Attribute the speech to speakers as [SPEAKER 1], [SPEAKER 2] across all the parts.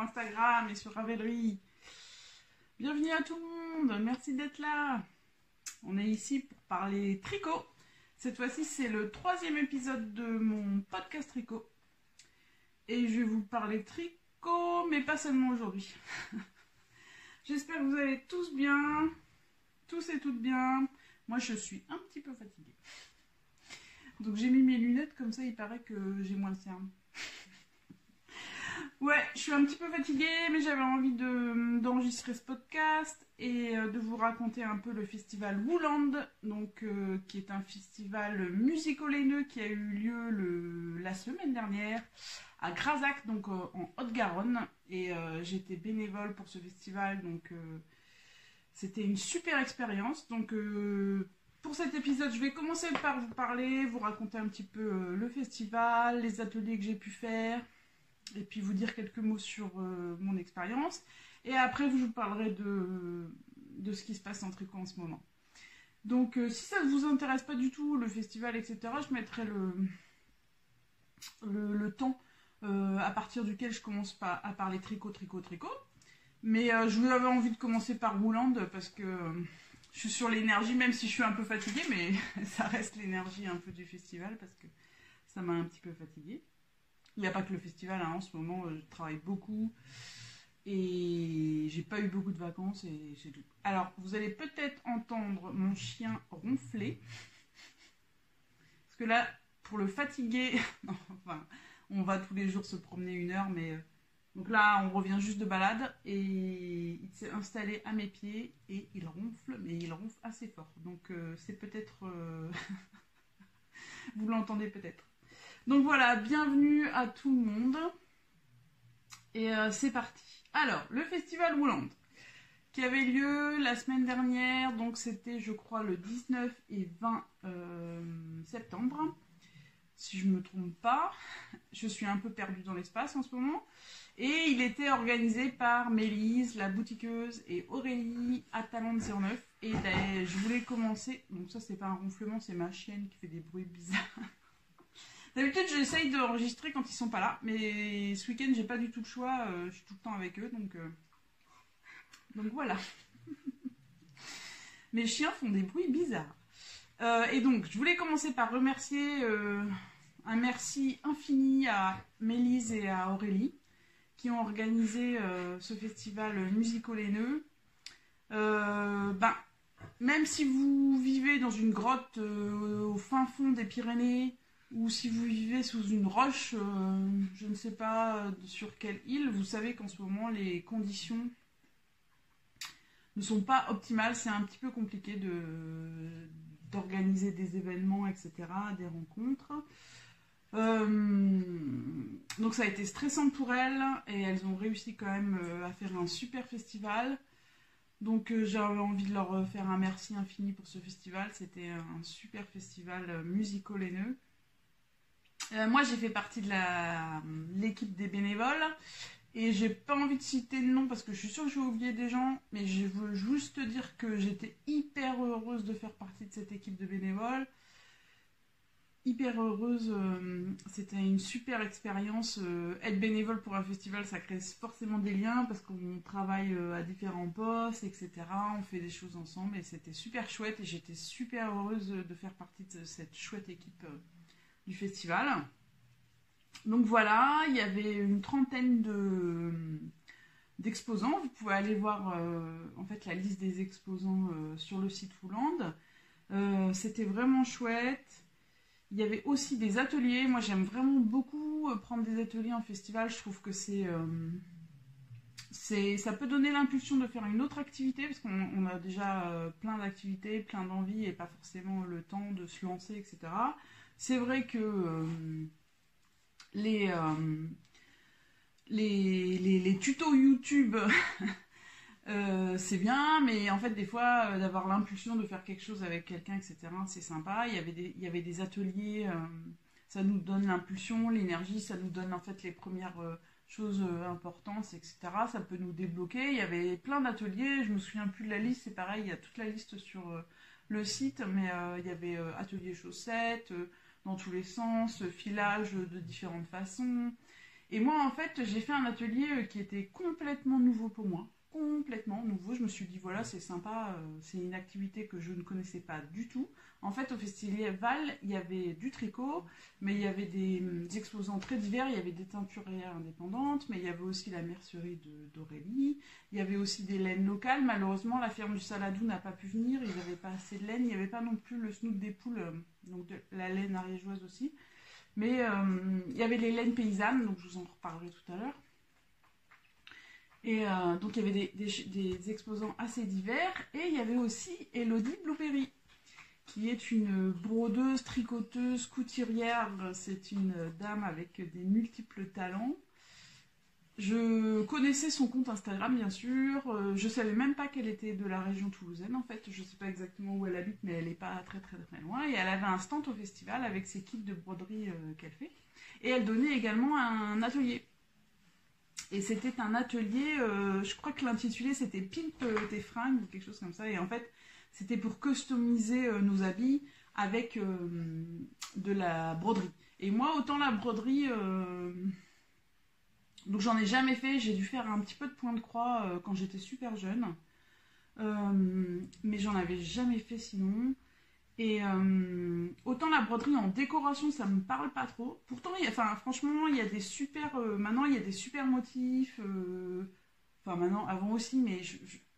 [SPEAKER 1] Instagram et sur Ravelry. Bienvenue à tout le monde, merci d'être là. On est ici pour parler tricot. Cette fois-ci, c'est le 3e épisode de mon podcast tricot. Et je vais vous parler tricot, mais pas seulement aujourd'hui. J'espère que vous allez tous bien, tous et toutes bien. Moi, je suis un petit peu fatiguée. Donc, j'ai mis mes lunettes, comme ça, il paraît que j'ai moins le cerne. Ouais, je suis un petit peu fatiguée, mais j'avais envie d'enregistrer ce podcast et de vous raconter un peu le festival Wooland, donc, qui est un festival musico-laineux qui a eu lieu la semaine dernière à Grazac, donc en Haute-Garonne. Et j'étais bénévole pour ce festival, donc c'était une super expérience. Donc pour cet épisode, je vais commencer par vous parler, vous raconter un petit peu le festival, les ateliers que j'ai pu faire, et puis vous dire quelques mots sur mon expérience. Et après, je vous parlerai de ce qui se passe en tricot en ce moment. Donc, si ça ne vous intéresse pas du tout, le festival, etc., je mettrai le temps à partir duquel je commence à parler tricot. Mais je vous avais envie de commencer par Wooland parce que je suis sur l'énergie, même si je suis un peu fatiguée, mais ça reste l'énergie un peu du festival parce que ça m'a un petit peu fatiguée. Il n'y a pas que le festival, hein, en ce moment, je travaille beaucoup et j'ai pas eu beaucoup de vacances et j'ai tout. Alors, vous allez peut-être entendre mon chien ronfler. Parce que là, pour le fatiguer, non, enfin, on va tous les jours se promener 1 heure, mais... Donc là, on revient juste de balade et il s'est installé à mes pieds et il ronfle, mais il ronfle assez fort. Donc c'est peut-être... vous l'entendez peut-être. Donc voilà, bienvenue à tout le monde. Et c'est parti. Alors, le festival Wooland, qui avait lieu la semaine dernière, donc c'était je crois le 19 et 20 septembre, si je ne me trompe pas. Je suis un peu perdue dans l'espace en ce moment. Et il était organisé par Mélise, la boutiqueuse, et Aurélie à Talent 09. Et je voulais commencer, donc ça c'est pas un ronflement, c'est ma chienne qui fait des bruits bizarres. D'habitude, j'essaye d'enregistrer quand ils sont pas là, mais ce week-end, j'ai pas du tout le choix. Je suis tout le temps avec eux, donc voilà. Mes chiens font des bruits bizarres. Et donc, je voulais commencer par remercier un merci infini à Mélise et à Aurélie qui ont organisé ce festival musico-laineux. Même si vous vivez dans une grotte au fin fond des Pyrénées, ou si vous vivez sous une roche, je ne sais pas sur quelle île, vous savez qu'en ce moment les conditions ne sont pas optimales, c'est un petit peu compliqué d'organiser des événements, etc., des rencontres. Donc ça a été stressant pour elles et elles ont réussi quand même à faire un super festival. Donc j'avais envie de leur faire un merci infini pour ce festival, c'était un super festival musico-laineux. Moi j'ai fait partie de l'équipe des bénévoles et j'ai pas envie de citer de nom parce que je suis sûre que je vais oublier des gens, mais je veux juste dire que j'étais hyper heureuse de faire partie de cette équipe de bénévoles. Hyper heureuse, c'était une super expérience. Être bénévole pour un festival, ça crée forcément des liens parce qu'on travaille à différents postes, etc. On fait des choses ensemble et c'était super chouette et j'étais super heureuse de faire partie de cette chouette équipe du festival. Donc voilà, il y avait une trentaine d'exposants. Vous pouvez aller voir en fait la liste des exposants sur le site Wooland. C'était vraiment chouette. Il y avait aussi des ateliers. Moi, j'aime vraiment beaucoup prendre des ateliers en festival. Je trouve que ça peut donner l'impulsion de faire une autre activité parce qu'on a déjà plein d'activités, plein d'envies et pas forcément le temps de se lancer, etc. C'est vrai que les tutos YouTube, c'est bien, mais en fait, des fois, d'avoir l'impulsion de faire quelque chose avec quelqu'un, etc., c'est sympa. Il y avait des ateliers, ça nous donne l'impulsion, l'énergie, ça nous donne en fait les premières choses importantes, etc. Ça peut nous débloquer. Il y avait plein d'ateliers, je me souviens plus de la liste, c'est pareil, il y a toute la liste sur le site, mais il y avait atelier chaussettes, dans tous les sens, filage de différentes façons. Et moi, en fait, j'ai fait un atelier qui était complètement nouveau pour moi. Complètement nouveau. Je me suis dit, voilà, c'est sympa, c'est une activité que je ne connaissais pas du tout. En fait, au festival, il y avait du tricot, mais il y avait des exposants très divers. Il y avait des teinturières indépendantes, mais il y avait aussi la mercerie d'Aurélie. Il y avait aussi des laines locales. Malheureusement, la ferme du Saladou n'a pas pu venir. Ils n'avaient pas assez de laine. Il n'y avait pas non plus le snoot des poules, donc de la laine ariégeoise aussi. Mais il y avait les laines paysannes, donc je vous en reparlerai tout à l'heure. Et donc il y avait des exposants assez divers. Et il y avait aussi Elodie Blueberry, qui est une brodeuse, tricoteuse, couturière. C'est une dame avec des multiples talents. Je connaissais son compte Instagram, bien sûr. Je savais même pas qu'elle était de la région toulousaine, en fait. Je sais pas exactement où elle habite, mais elle n'est pas très très très loin. Et elle avait un stand au festival avec ses kits de broderie qu'elle fait. Et elle donnait également un atelier. Et c'était un atelier, je crois que l'intitulé c'était Pimp tes fringues ou quelque chose comme ça. Et en fait, c'était pour customiser nos habits avec de la broderie. Et moi, autant la broderie, donc j'en ai jamais fait. J'ai dû faire un petit peu de point de croix quand j'étais super jeune. Mais j'en avais jamais fait sinon. Et autant la broderie en décoration, ça me parle pas trop. Pourtant, franchement, il y a des super. Maintenant, il y a des super motifs. Enfin, maintenant, avant aussi, mais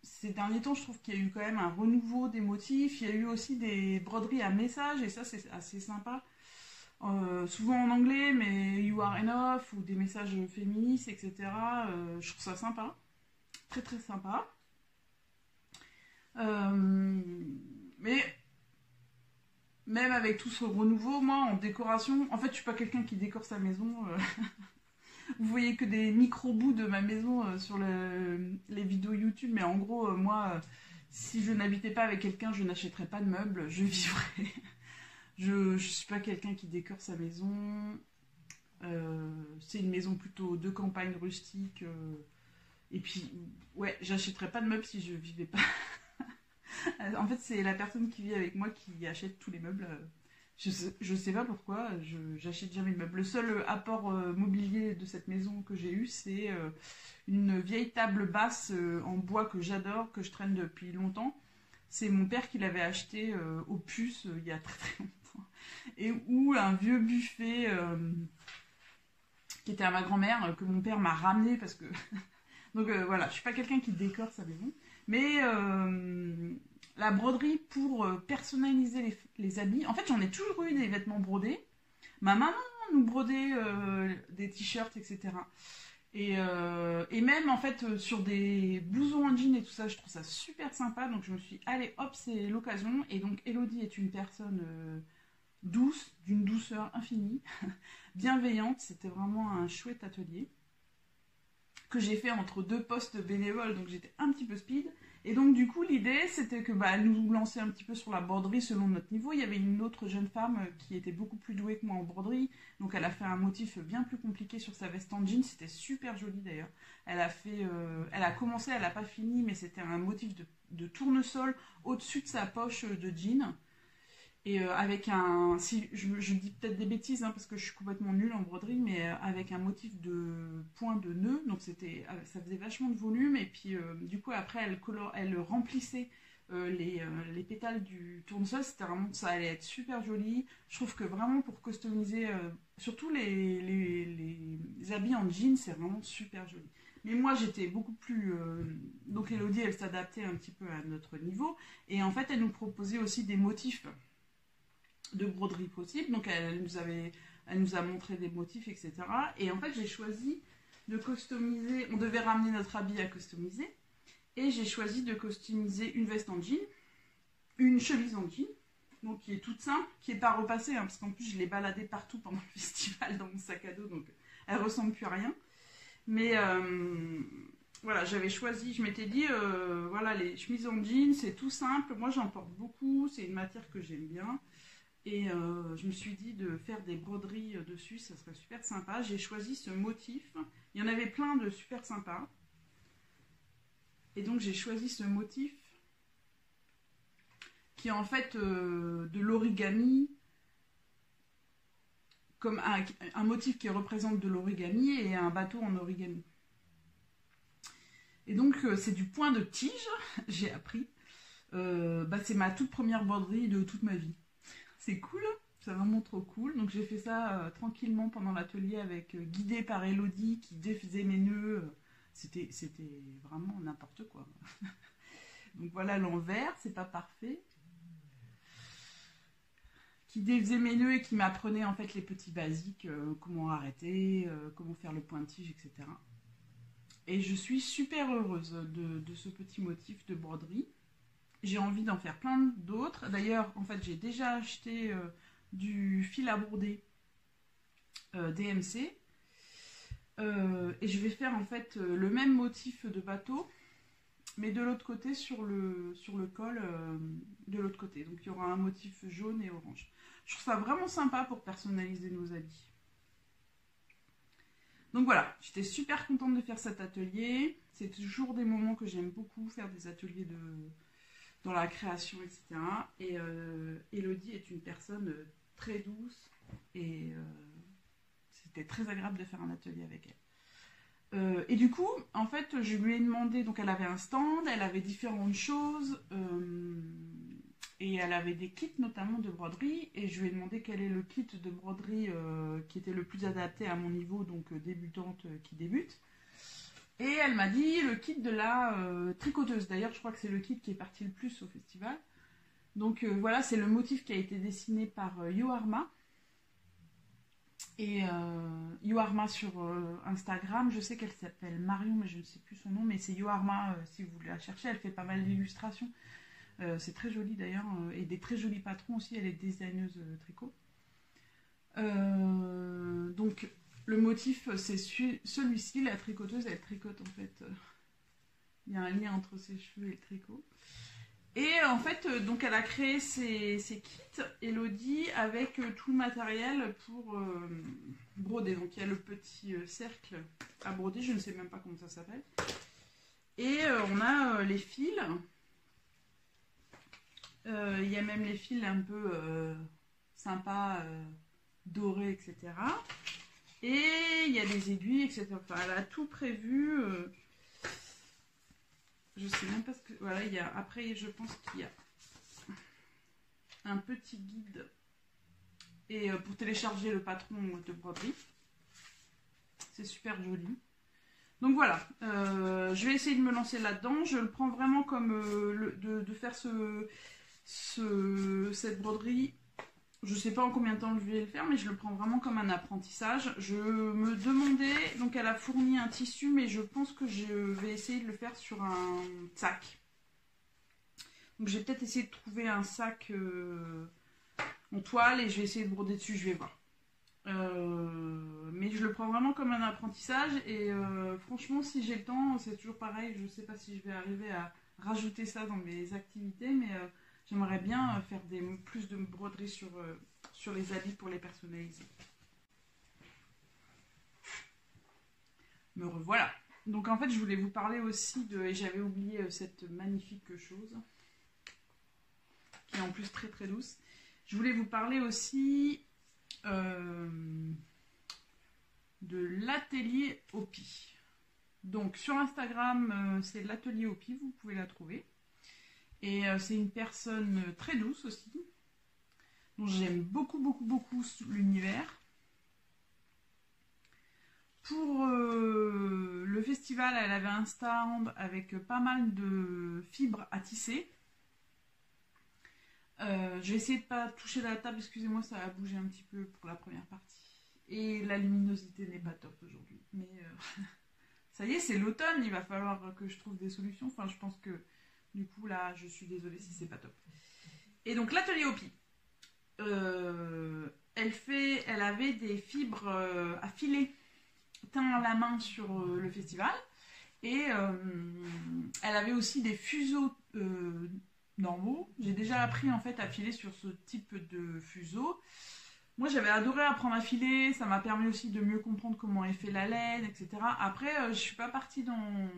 [SPEAKER 1] ces derniers temps, je trouve qu'il y a eu quand même un renouveau des motifs. Il y a eu aussi des broderies à messages, et ça, c'est assez sympa. Souvent en anglais, mais You are enough, ou des messages féministes, etc. Je trouve ça sympa. Très, très sympa. Mais même avec tout ce renouveau, moi en décoration, en fait je suis pas quelqu'un qui décore sa maison. Vous voyez que des micro-bouts de ma maison sur les vidéos YouTube, mais en gros, moi, si je n'habitais pas avec quelqu'un, je n'achèterais pas de meubles, je vivrais. Je suis pas quelqu'un qui décore sa maison. C'est une maison plutôt de campagne rustique. Et puis, ouais, j'achèterais pas de meubles si je vivais pas. En fait, c'est la personne qui vit avec moi qui achète tous les meubles. Je sais pas pourquoi, j'achète jamais de meubles. Le seul apport mobilier de cette maison que j'ai eu, c'est une vieille table basse en bois que j'adore, que je traîne depuis longtemps. C'est mon père qui l'avait acheté au Puce il y a très très longtemps. Et où un vieux buffet qui était à ma grand-mère, que mon père m'a ramené parce que... Donc voilà, je suis pas quelqu'un qui décore sa maison. Mais la broderie pour personnaliser les habits. En fait, j'en ai toujours eu des vêtements brodés. Ma maman nous brodait des t-shirts, etc. Et même en fait sur des blousons en jean et tout ça, je trouve ça super sympa. Donc je me suis dit, allez hop, c'est l'occasion. Et donc Elodie est une personne douce, d'une douceur infinie, bienveillante. C'était vraiment un chouette atelier que j'ai fait entre deux postes bénévoles, donc j'étais un petit peu speed. Et donc du coup l'idée c'était que elle nous lançait un petit peu sur la broderie selon notre niveau. Il y avait une autre jeune femme qui était beaucoup plus douée que moi en broderie, donc elle a fait un motif bien plus compliqué sur sa veste en jean, c'était super joli d'ailleurs. Elle a commencé, elle n'a pas fini, mais c'était un motif de tournesol au-dessus de sa poche de jean. Et avec un... Si, je dis peut-être des bêtises, hein, parce que je suis complètement nulle en broderie, mais avec un motif de point de nœud, donc ça faisait vachement de volume, et puis du coup après elle remplissait les pétales du tournesol, c'était vraiment... ça allait être super joli. Je trouve que vraiment pour customiser, surtout les habits en jean, c'est vraiment super joli. Mais moi j'étais beaucoup plus... donc Elodie elle s'adaptait un petit peu à notre niveau, et en fait elle nous proposait aussi des motifs de broderie possible, donc elle nous a montré des motifs, etc. Et en fait j'ai choisi de customiser, on devait ramener notre habit à customiser, et j'ai choisi de customiser une veste en jean, une chemise en jean, donc qui est toute simple, qui n'est pas repassée, hein, parce qu'en plus je l'ai baladée partout pendant le festival dans mon sac à dos, donc elle ressemble plus à rien. Mais voilà, j'avais choisi, je m'étais dit, voilà, les chemises en jean, c'est tout simple, moi j'en porte beaucoup, c'est une matière que j'aime bien. Et je me suis dit de faire des broderies dessus, ça serait super sympa. J'ai choisi ce motif. Il y en avait plein de super sympas. Et donc j'ai choisi ce motif qui est en fait de l'origami comme un motif qui représente de l'origami et un bateau en origami. Et donc c'est du point de tige, j'ai appris. C'est ma toute première broderie de toute ma vie. C'est cool, c'est vraiment trop cool. Donc j'ai fait ça tranquillement pendant l'atelier avec guidée par Elodie qui défaisait mes nœuds. C'était vraiment n'importe quoi. Donc voilà l'envers, c'est pas parfait. Qui défaisait mes nœuds et qui m'apprenait en fait les petits basiques, comment arrêter, comment faire le point de tige, etc. Et je suis super heureuse de ce petit motif de broderie. J'ai envie d'en faire plein d'autres. D'ailleurs, en fait, j'ai déjà acheté du fil à broder DMC. Et je vais faire en fait le même motif de bateau, mais de l'autre côté sur le col de l'autre côté. Donc il y aura un motif jaune et orange. Je trouve ça vraiment sympa pour personnaliser nos habits. Donc voilà, j'étais super contente de faire cet atelier. C'est toujours des moments que j'aime beaucoup, faire des ateliers dans la création, etc. Et Elodie est une personne très douce et c'était très agréable de faire un atelier avec elle. Et du coup, en fait, je lui ai demandé, donc elle avait un stand, elle avait différentes choses, et elle avait des kits notamment de broderie, et je lui ai demandé quel est le kit de broderie qui était le plus adapté à mon niveau, donc débutante qui débute. Et elle m'a dit le kit de la tricoteuse. D'ailleurs, je crois que c'est le kit qui est parti le plus au festival. Donc voilà, c'est le motif qui a été dessiné par Yoharma. Et Yoharma sur Instagram, je sais qu'elle s'appelle Marion, mais je ne sais plus son nom, mais c'est Yoharma, si vous voulez la chercher, elle fait pas mal d'illustrations. C'est très joli d'ailleurs, et des très jolis patrons aussi, elle est designeuse tricot. Donc le motif c'est celui-ci, la tricoteuse, elle tricote en fait, il y a un lien entre ses cheveux et le tricot. Et en fait, donc elle a créé ces kits, Elodie, avec tout le matériel pour broder. Donc il y a le petit cercle à broder, je ne sais même pas comment ça s'appelle. Et on a les fils. Il y a même les fils un peu sympas, dorés, etc. Et il y a des aiguilles, etc. Enfin, elle a tout prévu. Je sais même pas ce que... Voilà, il y a... Après, je pense qu'il y a un petit guide et pour télécharger le patron de broderie. C'est super joli. Donc voilà, je vais essayer de me lancer là-dedans. Je le prends vraiment comme de faire cette broderie. Je sais pas en combien de temps je vais le faire, mais je le prends vraiment comme un apprentissage. Je me demandais, donc elle a fourni un tissu, mais je pense que je vais essayer de le faire sur un sac. Donc je vais peut-être essayer de trouver un sac en toile et je vais essayer de broder dessus, je vais voir. Mais je le prends vraiment comme un apprentissage et franchement, si j'ai le temps, c'est toujours pareil. Je sais pas si je vais arriver à rajouter ça dans mes activités, mais... j'aimerais bien faire plus de broderie sur les habits pour les personnaliser. Me revoilà. Donc en fait, je voulais vous parler aussi de... Et j'avais oublié cette magnifique chose, qui est en plus très très douce. Je voulais vous parler aussi de l'atelier Opi. Donc sur Instagram, c'est l'atelier Opi, vous pouvez la trouver. Et c'est une personne très douce aussi, dont j'aime beaucoup, beaucoup, beaucoup l'univers. Pour le festival, elle avait un stand avec pas mal de fibres à tisser. J'ai essayé de ne pas toucher la table, excusez-moi, ça a bougé un petit peu pour la première partie. Et la luminosité n'est pas top aujourd'hui. Mais ça y est, c'est l'automne, il va falloir que je trouve des solutions. Enfin, je pense que... Du coup, là, je suis désolée si c'est pas top. Et donc, l'atelier Opi. Elle avait des fibres à filer teint à la main sur le festival. Et elle avait aussi des fuseaux normaux. J'ai déjà appris en fait à filer sur ce type de fuseau. Moi, j'avais adoré apprendre à filer, ça m'a permis aussi de mieux comprendre comment est fait la laine, etc. Après, je suis pas partie dans...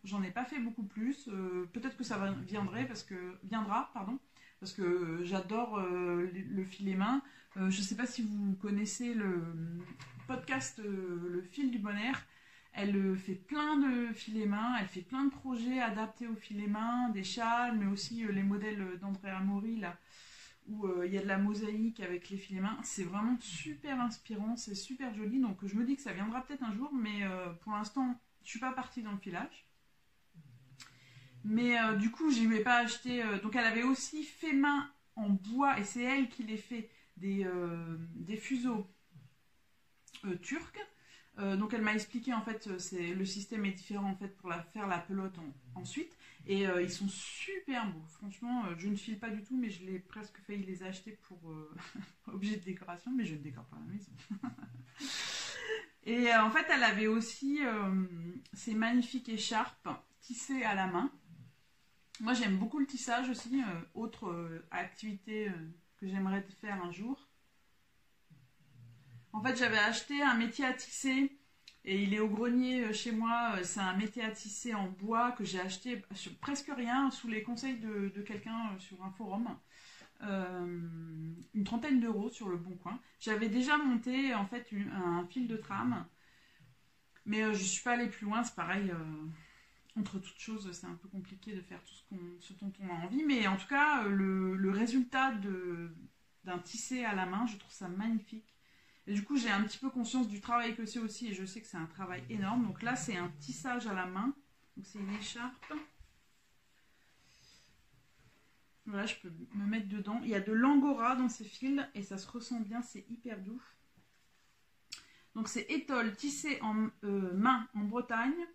[SPEAKER 1] J'en ai pas fait beaucoup plus. Peut-être que ça viendra, pardon, parce que j'adore le filet main. Je ne sais pas si vous connaissez le podcast Le fil du bonheur. Elle fait plein de filets main, elle fait plein de projets adaptés aux filets main, des châles, mais aussi les modèles d'Andrea Mori, là, où il y a de la mosaïque avec les filets main. C'est vraiment super inspirant, c'est super joli, donc je me dis que ça viendra peut-être un jour, mais pour l'instant, je suis pas partie dans le filage. Mais du coup, je lui ai pas acheté. Donc, elle avait aussi fait main en bois, et c'est elle qui les fait des fuseaux turcs. Donc elle m'a expliqué en fait le système est différent en fait pour faire la pelote ensuite et ils sont super beaux. Franchement, je ne file pas du tout, mais je l'ai presque failli les acheter pour objet de décoration, mais je ne décore pas la maison. Et en fait, elle avait aussi ces magnifiques écharpes tissées à la main. Moi, j'aime beaucoup le tissage aussi, autre activité que j'aimerais faire un jour. En fait, j'avais acheté un métier à tisser et il est au grenier chez moi. C'est un métier à tisser en bois que j'ai acheté sur presque rien sous les conseils de quelqu'un sur un forum. Une trentaine d'euros sur le Bon Coin. J'avais déjà monté en fait un fil de trame, mais je ne suis pas allée plus loin. C'est pareil, entre toutes choses, c'est un peu compliqué de faire tout ce dont on a envie. Mais en tout cas, le résultat d'un tissé à la main, je trouve ça magnifique. Et du coup, j'ai un petit peu conscience du travail que c'est aussi, et je sais que c'est un travail énorme. Donc là, c'est un tissage à la main. Donc c'est une écharpe. Voilà, je peux me mettre dedans. Il y a de l'angora dans ces fils, et ça se ressent bien, c'est hyper doux. Donc c'est étole tissé en main en Bretagne,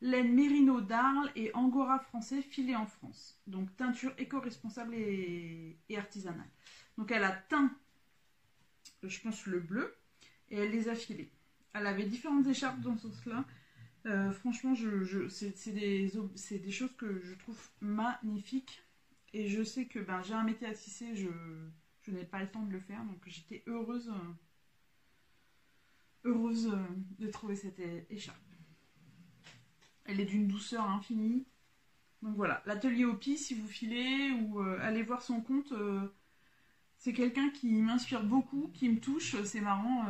[SPEAKER 1] laine mérino d'Arles et angora français filé en France. Donc teinture éco-responsable et artisanale. Donc elle a teint, je pense, le bleu. Et elle les a filées. Elle avait différentes écharpes dans ce sens-là. Franchement, c'est des choses que je trouve magnifiques. Et je sais que j'ai un métier à tisser, je n'ai pas le temps de le faire. Donc j'étais heureuse de trouver cette écharpe. Elle est d'une douceur infinie. Donc voilà, l'atelier Opi, si vous filez ou allez voir son compte... c'est quelqu'un qui m'inspire beaucoup, qui me touche. C'est marrant,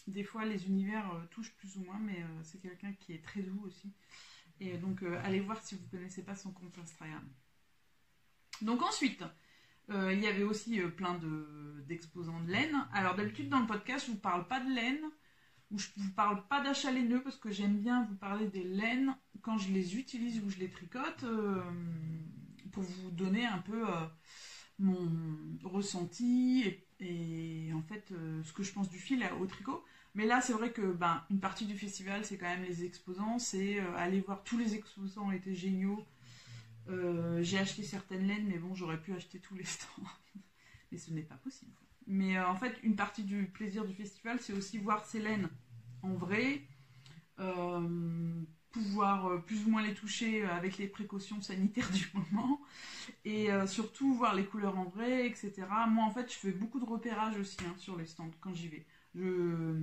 [SPEAKER 1] des fois les univers touchent plus ou moins, mais c'est quelqu'un qui est très doux aussi. Et donc allez voir si vous ne connaissez pas son compte Instagram. Donc ensuite, il y avait aussi plein d'exposants de laine. Alors d'habitude dans le podcast, je ne vous parle pas de laine, ou je ne vous parle pas d'achat laineux, parce que j'aime bien vous parler des laines quand je les utilise ou je les tricote, pour vous donner un peu... mon ressenti et en fait ce que je pense du fil au tricot. Mais là c'est vrai que une partie du festival c'est quand même les exposants, c'est aller voir, tous les exposants étaient géniaux. J'ai acheté certaines laines, mais bon, j'aurais pu acheter tous les stands mais ce n'est pas possible. Mais en fait une partie du plaisir du festival c'est aussi voir ces laines en vrai, pouvoir plus ou moins les toucher avec les précautions sanitaires du moment et surtout voir les couleurs en vrai, etc. Moi en fait je fais beaucoup de repérage aussi sur les stands quand j'y vais. Je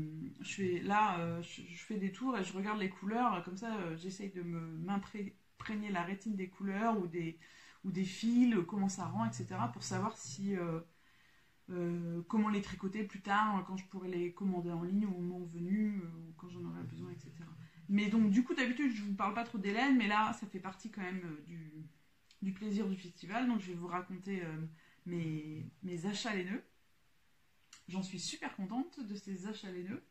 [SPEAKER 1] fais des tours et je regarde les couleurs, comme ça j'essaye de m'imprégner la rétine des couleurs ou des fils, comment ça rend, etc. pour savoir si comment les tricoter plus tard, quand je pourrais les commander en ligne au moment venu, ou quand j'en aurais besoin, etc. Mais donc du coup d'habitude je vous parle pas trop des laines, mais là ça fait partie quand même du plaisir du festival. Donc je vais vous raconter mes achats laineux. J'en suis super contente de ces achats laineux.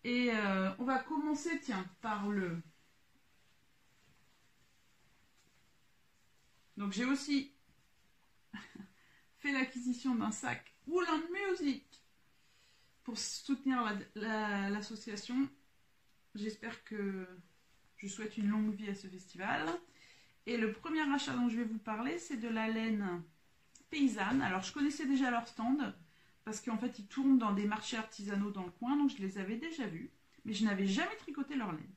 [SPEAKER 1] Et on va commencer par le... Donc j'ai aussi fait l'acquisition d'un sac Wool & Music pour soutenir l'association. J'espère que je souhaite une longue vie à ce festival. Et le premier achat dont je vais vous parler, c'est de la laine paysanne. Alors, je connaissais déjà leur stand, parce qu'en fait, ils tournent dans des marchés artisanaux dans le coin, donc je les avais déjà vus, mais je n'avais jamais tricoté leur laine.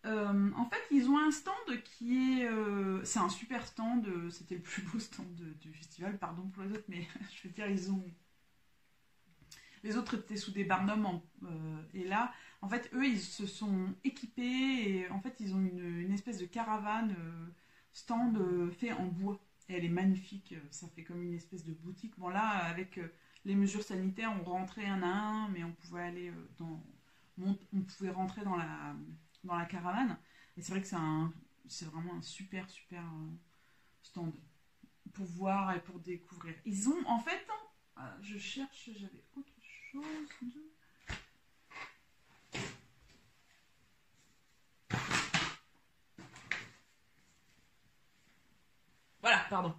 [SPEAKER 1] En fait, ils ont un stand qui est... c'est un super stand, c'était le plus beau stand du festival, pardon pour les autres, mais je veux dire, les autres étaient sous des barnums, et là, en fait, eux, ils se sont équipés, et en fait, ils ont une espèce de caravane stand fait en bois. Et elle est magnifique, ça fait comme une espèce de boutique. Bon là, avec les mesures sanitaires, on rentrait un à un, mais on pouvait aller on pouvait rentrer dans la caravane. Et c'est vrai que c'est vraiment un super stand pour voir et pour découvrir. Ils ont en fait, je cherche, j'avais autre chose. Voilà, pardon.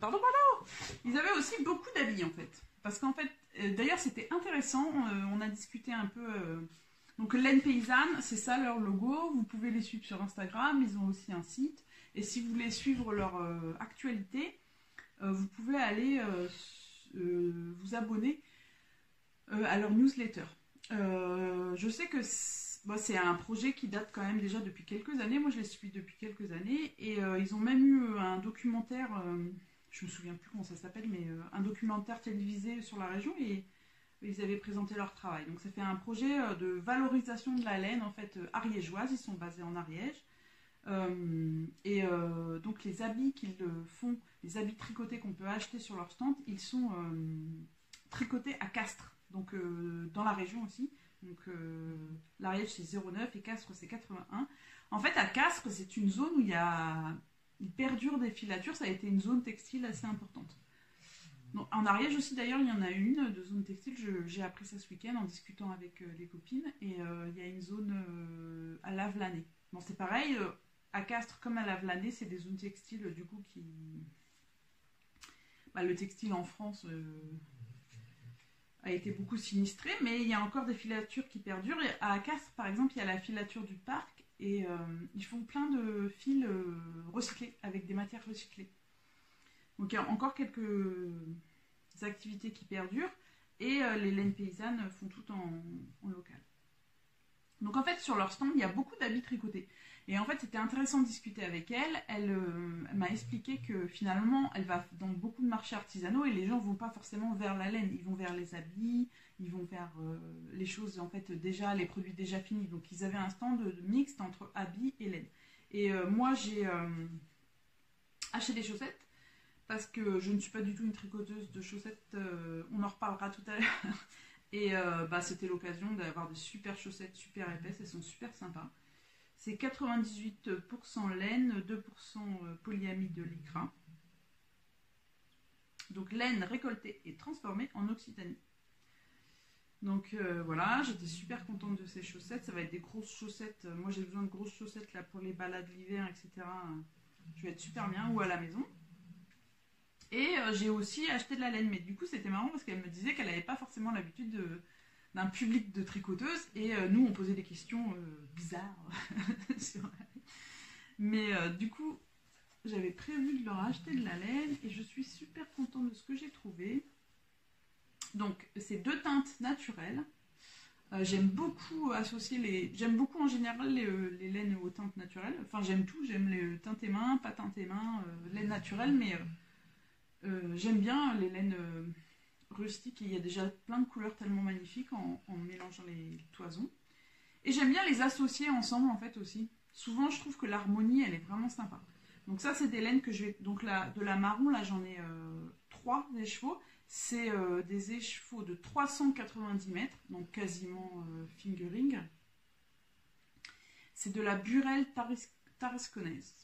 [SPEAKER 1] Ils avaient aussi beaucoup d'habits en fait. Parce qu'en fait, d'ailleurs c'était intéressant, on a discuté un peu. Donc Laine Paysanne, c'est ça leur logo, vous pouvez les suivre sur Instagram, ils ont aussi un site. Et si vous voulez suivre leur actualité, vous pouvez aller vous abonner à leur newsletter. Je sais que c'est un projet qui date quand même déjà depuis quelques années. Moi, je les suis depuis quelques années. Et ils ont même eu un documentaire, je me souviens plus comment ça s'appelle, mais un documentaire télévisé sur la région et ils avaient présenté leur travail. Donc, ça fait un projet de valorisation de la laine, en fait, ariégeoise. Ils sont basés en Ariège. Donc, les habits qu'ils font, les habits tricotés qu'on peut acheter sur leur stand, ils sont tricotés à Castres. Donc, dans la région aussi. Donc l'Ariège c'est 0,9 et Castres c'est 81. En fait à Castres c'est une zone où il perdure des filatures, ça a été une zone textile assez importante. Donc, en Ariège aussi d'ailleurs il y en a une de zone textile, j'ai appris ça ce week-end en discutant avec les copines et il y a une zone à Lavelanet. Bon c'est pareil, à Castres comme à Lavelanet c'est des zones textiles du coup qui... le textile en France... a été beaucoup sinistré, mais il y a encore des filatures qui perdurent. Et à Castres, par exemple, il y a la filature du parc et ils font plein de fils recyclés, avec des matières recyclées. Donc il y a encore quelques activités qui perdurent et les laines paysannes font tout en local. Donc en fait, sur leur stand, il y a beaucoup d'habits tricotés. Et en fait, c'était intéressant de discuter avec elle. Elle m'a expliqué que finalement, elle va dans beaucoup de marchés artisanaux et les gens ne vont pas forcément vers la laine. Ils vont vers les habits, ils vont vers les choses, en fait, déjà, les produits déjà finis. Donc, ils avaient un stand mixte entre habits et laine. Et moi, j'ai acheté des chaussettes parce que je ne suis pas du tout une tricoteuse de chaussettes. On en reparlera tout à l'heure. Et c'était l'occasion d'avoir des super chaussettes super épaisses. Elles sont super sympas. C'est 98% laine, 2% polyamide de lycra. Donc laine récoltée et transformée en Occitanie. Donc voilà, j'étais super contente de ces chaussettes. Ça va être des grosses chaussettes. Moi j'ai besoin de grosses chaussettes là, pour les balades l'hiver, etc. Je vais être super bien, ou à la maison. Et j'ai aussi acheté de la laine. Mais du coup c'était marrant parce qu'elle me disait qu'elle n'avait pas forcément l'habitude d'un public de tricoteuses et nous on posait des questions bizarres mais du coup j'avais prévu de leur acheter de la laine et je suis super contente de ce que j'ai trouvé. Donc c'est 2 teintes naturelles. J'aime beaucoup j'aime beaucoup en général les laines aux teintes naturelles. Enfin j'aime tout, j'aime les teintes et mains, pas teintes et mains, laine naturelle, mais j'aime bien les laines rustique et il y a déjà plein de couleurs tellement magnifiques en mélangeant les toisons. Et j'aime bien les associer ensemble en fait aussi. Souvent je trouve que l'harmonie elle est vraiment sympa. Donc ça c'est des laines que je vais... Donc là, de la marron là j'en ai 3 échevaux. C'est des échevaux de 390 mètres, donc quasiment fingering. C'est de la burelle tarasconnaise.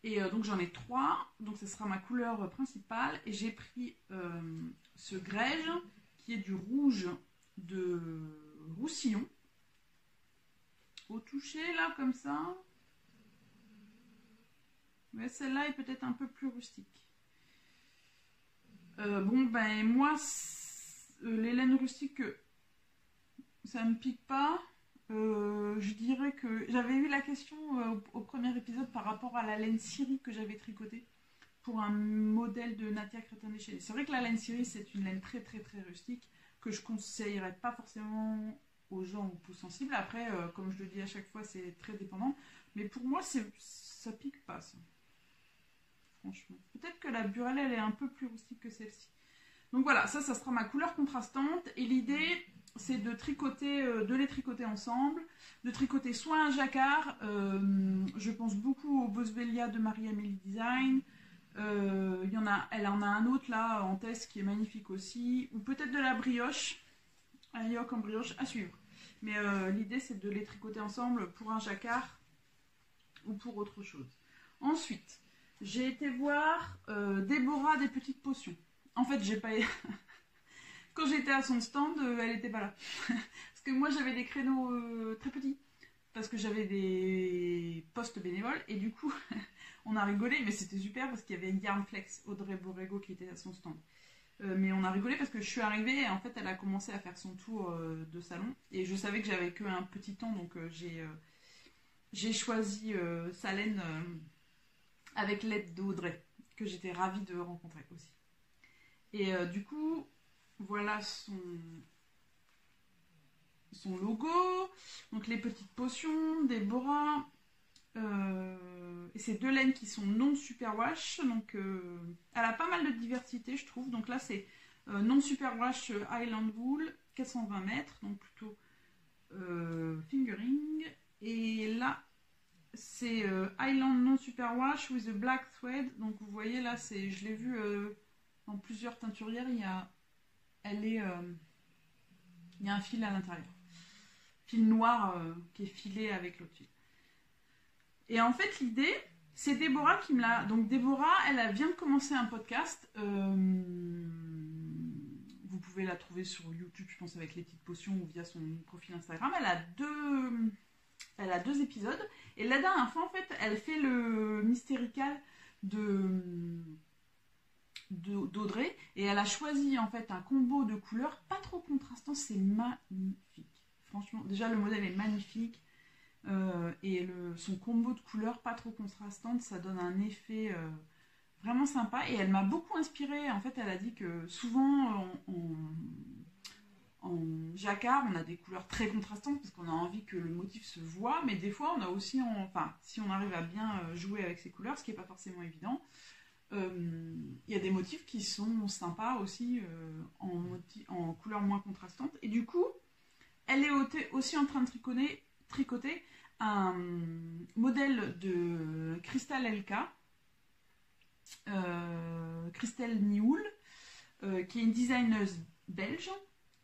[SPEAKER 1] Et donc j'en ai 3, donc ce sera ma couleur principale. Et j'ai pris ce grège qui est du rouge de Roussillon. Au toucher là comme ça. Mais celle-là est peut-être un peu plus rustique. Moi, les laines rustiques, ça me pique pas. Je dirais que j'avais eu la question au premier épisode par rapport à la laine Syrie que j'avais tricotée pour un modèle de Natia Crétin-Déchaîné. C'est vrai que la laine Syrie c'est une laine très très très rustique que je conseillerais pas forcément aux gens aux peaux sensibles. Après, comme je le dis à chaque fois, c'est très dépendant. Mais pour moi, ça pique pas ça. Franchement. Peut-être que la burelle elle est un peu plus rustique que celle-ci. Donc voilà, ça sera ma couleur contrastante. Et l'idée, c'est de tricoter, de les tricoter ensemble, de tricoter soit un jacquard, je pense beaucoup au Boswellia de Marie-Amélie Design, elle en a un autre là en test qui est magnifique aussi, ou peut-être de la brioche, un yoke en brioche à suivre. Mais l'idée c'est de les tricoter ensemble pour un jacquard ou pour autre chose. Ensuite, j'ai été voir Déborah des petites potions. En fait, j'ai pas... Quand j'étais à son stand, elle n'était pas là. Parce que moi, j'avais des créneaux très petits. Parce que j'avais des postes bénévoles. Et du coup, on a rigolé. Mais c'était super parce qu'il y avait Yarnflex, Audrey Borrego, qui était à son stand. Mais on a rigolé parce que je suis arrivée et en fait, elle a commencé à faire son tour de salon. Et je savais que j'avais qu'un petit temps. Donc, j'ai choisi Salène avec l'aide d'Audrey. Que j'étais ravie de rencontrer aussi. Et du coup... Voilà son logo, donc les petites potions, Déborah, et ces deux laines qui sont non superwash, donc elle a pas mal de diversité je trouve, donc là c'est non superwash Highland Wool, 420 mètres, donc plutôt fingering, et là c'est Highland non superwash with a black thread, donc vous voyez là, je l'ai vu dans plusieurs teinturières, il y a un fil à l'intérieur. Fil noir qui est filé avec l'autre fil. Et en fait, l'idée, c'est Déborah qui me l'a... Donc Déborah, elle vient de commencer un podcast. Vous pouvez la trouver sur YouTube, je pense, avec les petites potions ou via son profil Instagram. Elle a deux épisodes. Et la dernière fois, en fait, elle fait le mystérical d'Audrey et elle a choisi en fait un combo de couleurs pas trop contrastant, c'est magnifique, franchement. Déjà le modèle est magnifique et son combo de couleurs pas trop contrastantes, ça donne un effet vraiment sympa. Et elle m'a beaucoup inspirée. En fait, elle a dit que souvent en jacquard on a des couleurs très contrastantes parce qu'on a envie que le motif se voit, mais des fois on a aussi si on arrive à bien jouer avec ces couleurs, ce qui n'est pas forcément évident, il y a des motifs qui sont sympas aussi en couleurs moins contrastantes. Et du coup, elle est aussi en train de tricoter un modèle de Crystal LK, Christelle Nioul, qui est une designeuse belge,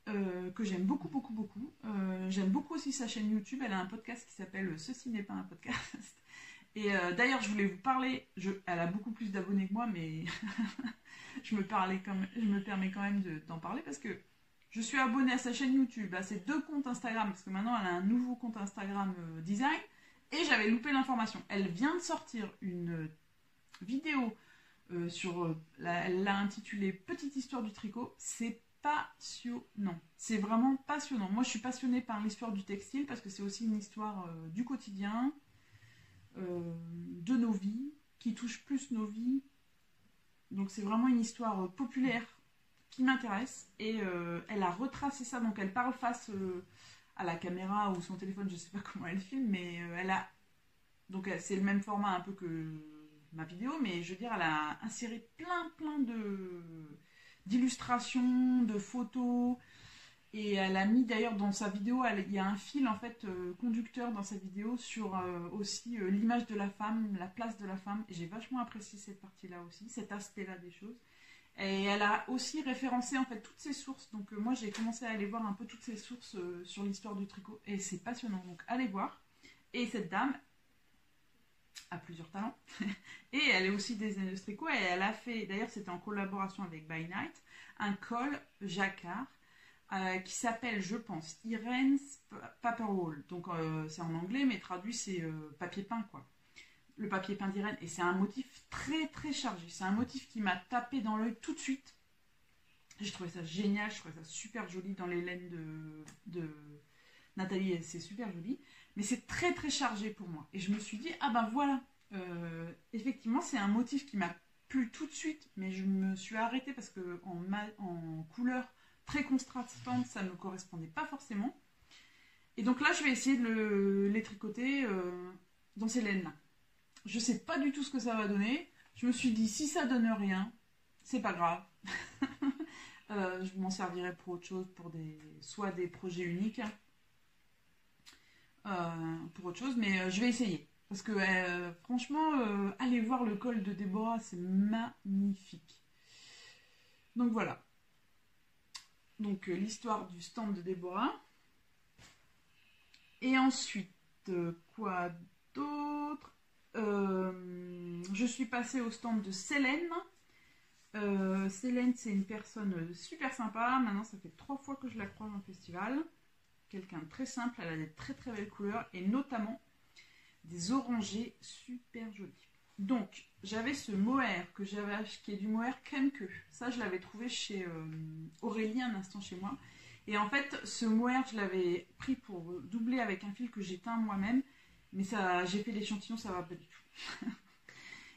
[SPEAKER 1] que j'aime beaucoup, beaucoup, beaucoup. J'aime beaucoup aussi sa chaîne YouTube. Elle a un podcast qui s'appelle Ceci n'est pas un podcast. Et d'ailleurs, je voulais vous parler, elle a beaucoup plus d'abonnés que moi, mais je me permets quand même d'en parler parce que je suis abonnée à sa chaîne YouTube, à ses deux comptes Instagram, parce que maintenant elle a un nouveau compte Instagram design, et j'avais loupé l'information. Elle vient de sortir une vidéo elle l'a intitulée Petite histoire du tricot. C'est passionnant, c'est vraiment passionnant. Moi, je suis passionnée par l'histoire du textile parce que c'est aussi une histoire du quotidien. De nos vies, qui touche plus nos vies. Donc c'est vraiment une histoire populaire qui m'intéresse. Et elle a retracé ça, donc elle parle face à la caméra ou son téléphone, je sais pas comment elle filme, mais donc c'est le même format un peu que ma vidéo, mais je veux dire, elle a inséré plein d'illustrations, de photos. Et elle a mis d'ailleurs dans sa vidéo, il y a un fil en fait conducteur dans sa vidéo sur aussi l'image de la femme, la place de la femme. Et j'ai vachement apprécié cette partie-là aussi, cet aspect-là des choses. Et elle a aussi référencé en fait toutes ses sources. Donc moi j'ai commencé à aller voir un peu toutes ses sources sur l'histoire du tricot. Et c'est passionnant, donc allez voir. Et cette dame a plusieurs talents. Et elle est aussi designeuse tricot. Et elle a fait, d'ailleurs c'était en collaboration avec By Night, un col jacquard. Qui s'appelle, je pense, Irene's Paperwall. Donc c'est en anglais, mais traduit c'est papier peint, quoi. Le papier peint d'Irène. Et c'est un motif très très chargé. C'est un motif qui m'a tapé dans l'œil tout de suite. J'ai trouvé ça génial, je trouvais ça super joli dans les laines de Nathalie, c'est super joli. Mais c'est très très chargé pour moi. Et je me suis dit, ah ben voilà, effectivement c'est un motif qui m'a plu tout de suite, mais je me suis arrêtée parce que en couleur très contrastante, ça ne me correspondait pas forcément. Et donc là, je vais essayer de les tricoter dans ces laines-là. Je ne sais pas du tout ce que ça va donner. Je me suis dit, si ça donne rien, c'est pas grave. Je m'en servirai pour autre chose, pour soit des projets uniques, pour autre chose, mais je vais essayer. Parce que franchement, allez voir le col de Déborah, c'est magnifique. Donc voilà. Donc l'histoire du stand de Déborah. Et ensuite, quoi d'autre? Je suis passée au stand de Célène. Célène, c'est une personne super sympa. Maintenant, ça fait 3 fois que je la croise en festival. Quelqu'un de très simple, elle a des très très belles couleurs et notamment des orangés super jolis. Donc, j'avais ce mohair que j'avais acheté, qui est du mohair crème queue. Ça, je l'avais trouvé chez Aurélie un instant chez moi. Et en fait, ce mohair, je l'avais pris pour doubler avec un fil que j'ai teint moi-même. Mais ça, j'ai fait l'échantillon, ça va pas du tout.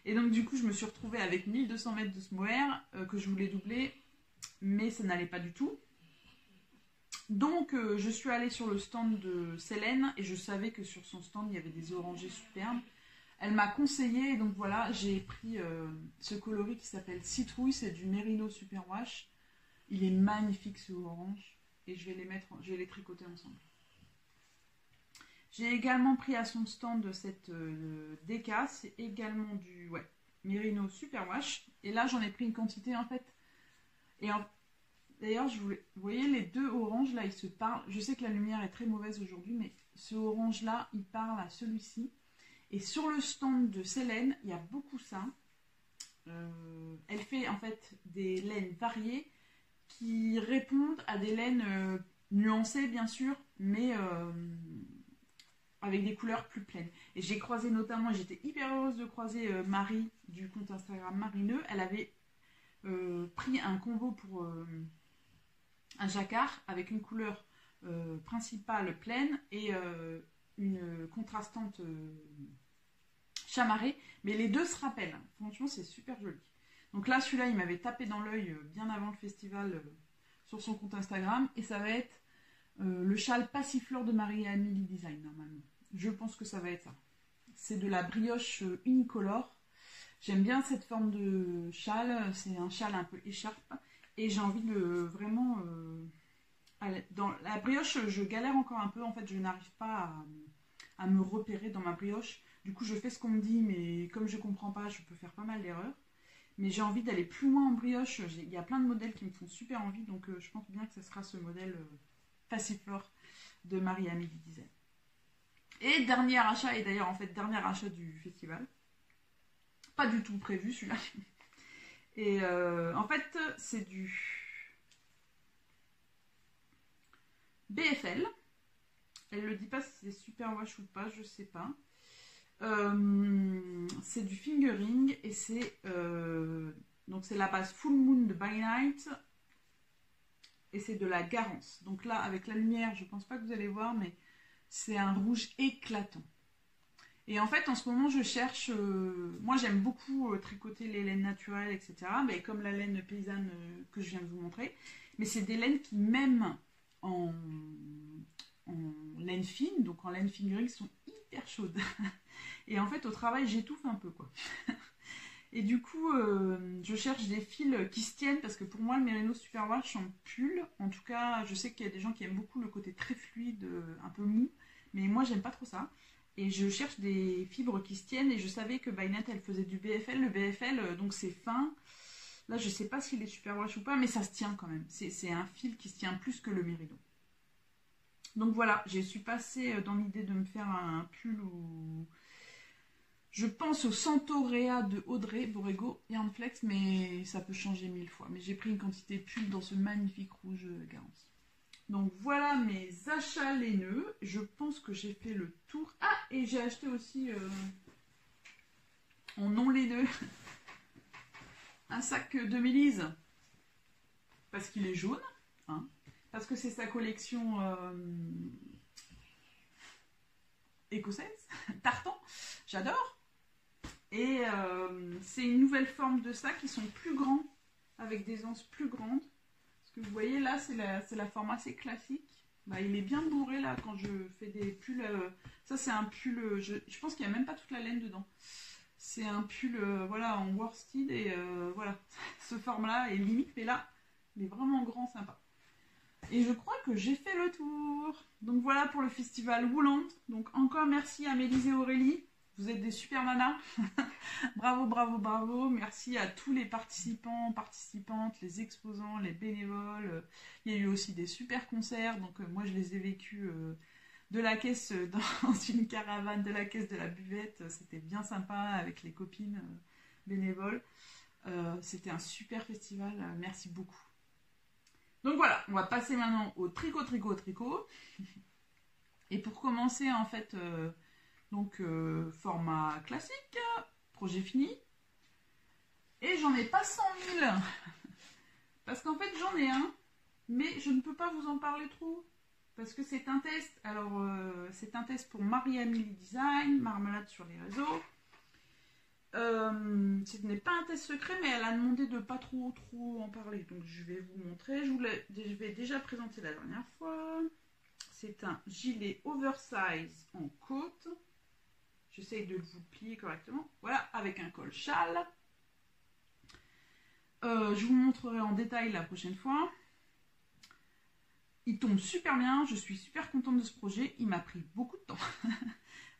[SPEAKER 1] Et donc, du coup, je me suis retrouvée avec 1200 mètres de ce mohair que je voulais doubler. Mais ça n'allait pas du tout. Donc, je suis allée sur le stand de Célène et je savais que sur son stand, il y avait des orangés superbes. Elle m'a conseillé, et donc voilà, j'ai pris ce coloris qui s'appelle Citrouille, c'est du Merino Superwash. Il est magnifique ce orange et je vais les tricoter ensemble. J'ai également pris à son stand cette DK, c'est également du Merino Superwash. Et là, j'en ai pris une quantité en fait. D'ailleurs, vous voyez les deux oranges là, ils se parlent. Je sais que la lumière est très mauvaise aujourd'hui, mais ce orange là, il parle à celui-ci. Et sur le stand de Célène, il y a beaucoup ça. Elle fait en fait des laines variées qui répondent à des laines nuancées bien sûr, mais avec des couleurs plus pleines. Et j'ai croisé notamment, et j'étais hyper heureuse de croiser Marie du compte Instagram Marineux. Elle avait pris un combo pour un jacquard avec une couleur principale pleine et une contrastante chamarrée, mais les deux se rappellent. Franchement, c'est super joli. Donc là, celui-là, il m'avait tapé dans l'œil bien avant le festival sur son compte Instagram, et ça va être le châle Passiflore de Marie-Amélie Design, normalement. Je pense que ça va être ça. C'est de la brioche unicolore. J'aime bien cette forme de châle, c'est un châle un peu écharpe, et j'ai envie de vraiment... dans la brioche, je galère encore un peu, en fait, je n'arrive pas à me repérer dans ma brioche. Du coup, je fais ce qu'on me dit, mais comme je comprends pas, je peux faire pas mal d'erreurs. Mais j'ai envie d'aller plus loin en brioche. Il y a plein de modèles qui me font super envie, donc je pense bien que ce sera ce modèle Passiflore de Marie-Amélie Design. Et dernier achat, et d'ailleurs en fait dernier achat du festival. Pas du tout prévu celui-là. Et en fait, c'est du BFL. Elle le dit pas si c'est super wash ou pas, je sais pas. C'est du fingering et c'est donc c'est la base Full Moon de By Night et c'est de la Garance. Donc là, avec la lumière, je pense pas que vous allez voir, mais c'est un rouge éclatant. Et en fait, en ce moment, je cherche... moi, j'aime beaucoup tricoter les laines naturelles, etc. Mais comme la laine paysanne que je viens de vous montrer. Mais c'est des laines qui, même en laine fine, donc en laine fingering, sont hyper chaudes. Et en fait, au travail, j'étouffe un peu, quoi. Et du coup, je cherche des fils qui se tiennent, parce que pour moi, le Merino Superwash en pull, en tout cas, je sais qu'il y a des gens qui aiment beaucoup le côté très fluide, un peu mou, mais moi, j'aime pas trop ça. Et je cherche des fibres qui se tiennent, et je savais que By Night, elle faisait du BFL. Le BFL, donc c'est fin. Là, je sais pas s'il est Superwash ou pas, mais ça se tient quand même. C'est un fil qui se tient plus que le Merino. Donc voilà, je suis passée dans l'idée de me faire un pull où... Je pense au Santorea de Audrey Borrego Yarnflex, mais ça peut changer 1000 fois. Mais j'ai pris une quantité de pull dans ce magnifique rouge Garance. Donc voilà mes achats laineux. Je pense que j'ai fait le tour. Ah, et j'ai acheté aussi en non laineux un sac de Mélise. Parce qu'il est jaune. Hein, parce que c'est sa collection écossaise. Tartan. J'adore. Et c'est une nouvelle forme de sac. Ils sont plus grands. Avec des anses plus grandes. Que vous voyez là, c'est la forme assez classique. Bah, il est bien bourré là quand je fais des pulls. Ça c'est un pull, je pense qu'il n'y a même pas toute la laine dedans. C'est un pull voilà, en worsted et voilà, ce forme là est limite, mais là Il est vraiment grand, sympa. Et je crois que j'ai fait le tour. Donc voilà pour le festival Wouland. Donc encore merci à Mélise et Aurélie. Vous êtes des super nanas. Bravo, bravo, bravo. Merci à tous les participants, participantes, les exposants, les bénévoles. Il y a eu aussi des super concerts. Donc moi, je les ai vécus de la caisse dans une caravane de la caisse de la buvette. C'était bien sympa avec les copines bénévoles. C'était un super festival. Merci beaucoup. Donc voilà, on va passer maintenant au tricot, tricot, tricot. Et pour commencer, en fait... Donc, format classique, projet fini. Et j'en ai pas 100 000. Parce qu'en fait, j'en ai un. Mais je ne peux pas vous en parler trop. Parce que c'est un test. Alors, c'est un test pour Marie-Amélie Design, Marmelade sur les réseaux. Ce n'est pas un test secret, mais elle a demandé de pas trop en parler. Donc, je vais vous montrer. Je vais déjà présenter la dernière fois. C'est un gilet oversize en côte. J'essaye de vous plier correctement. Voilà, avec un col châle. Je vous montrerai en détail la prochaine fois. Il tombe super bien. Je suis super contente de ce projet. Il m'a pris beaucoup de temps.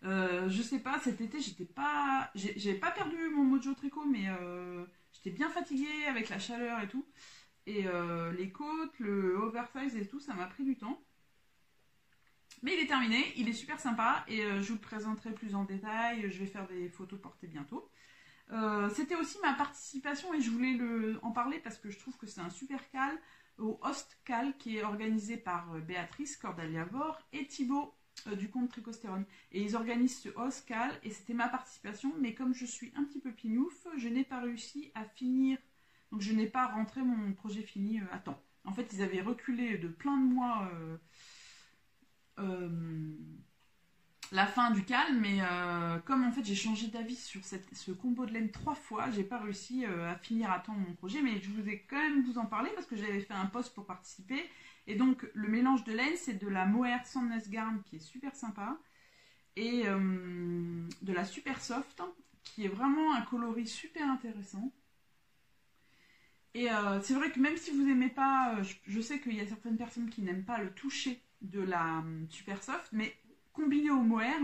[SPEAKER 1] Je sais pas, cet été, j'ai pas perdu mon mojo tricot, mais j'étais bien fatiguée avec la chaleur et tout. Et les côtes, le oversize et tout, ça m'a pris du temps. Mais il est terminé, il est super sympa et je vous le présenterai plus en détail. Je vais faire des photos portées bientôt. C'était aussi ma participation et je voulais en parler parce que je trouve que c'est un super cal au Host Cal qui est organisé par Béatrice Cordalia-Vore et Thibaut du compte Tricostérone. Et ils organisent ce Host Cal et c'était ma participation, mais comme je suis un petit peu pignouf, je n'ai pas réussi à finir. Donc je n'ai pas rentré mon projet fini à temps. En fait, ils avaient reculé de plein de mois la fin du cal, mais comme en fait j'ai changé d'avis sur ce combo de laine 3 fois, j'ai pas réussi à finir à temps mon projet, mais je voulais quand même vous en parler parce que j'avais fait un post pour participer. Et donc le mélange de laine, c'est de la Mohair Sandnes Garn qui est super sympa et de la Super Soft qui est vraiment un coloris super intéressant. Et c'est vrai que même si vous n'aimez pas, je sais qu'il y a certaines personnes qui n'aiment pas le toucher de la Super Soft, mais combiné au mohair,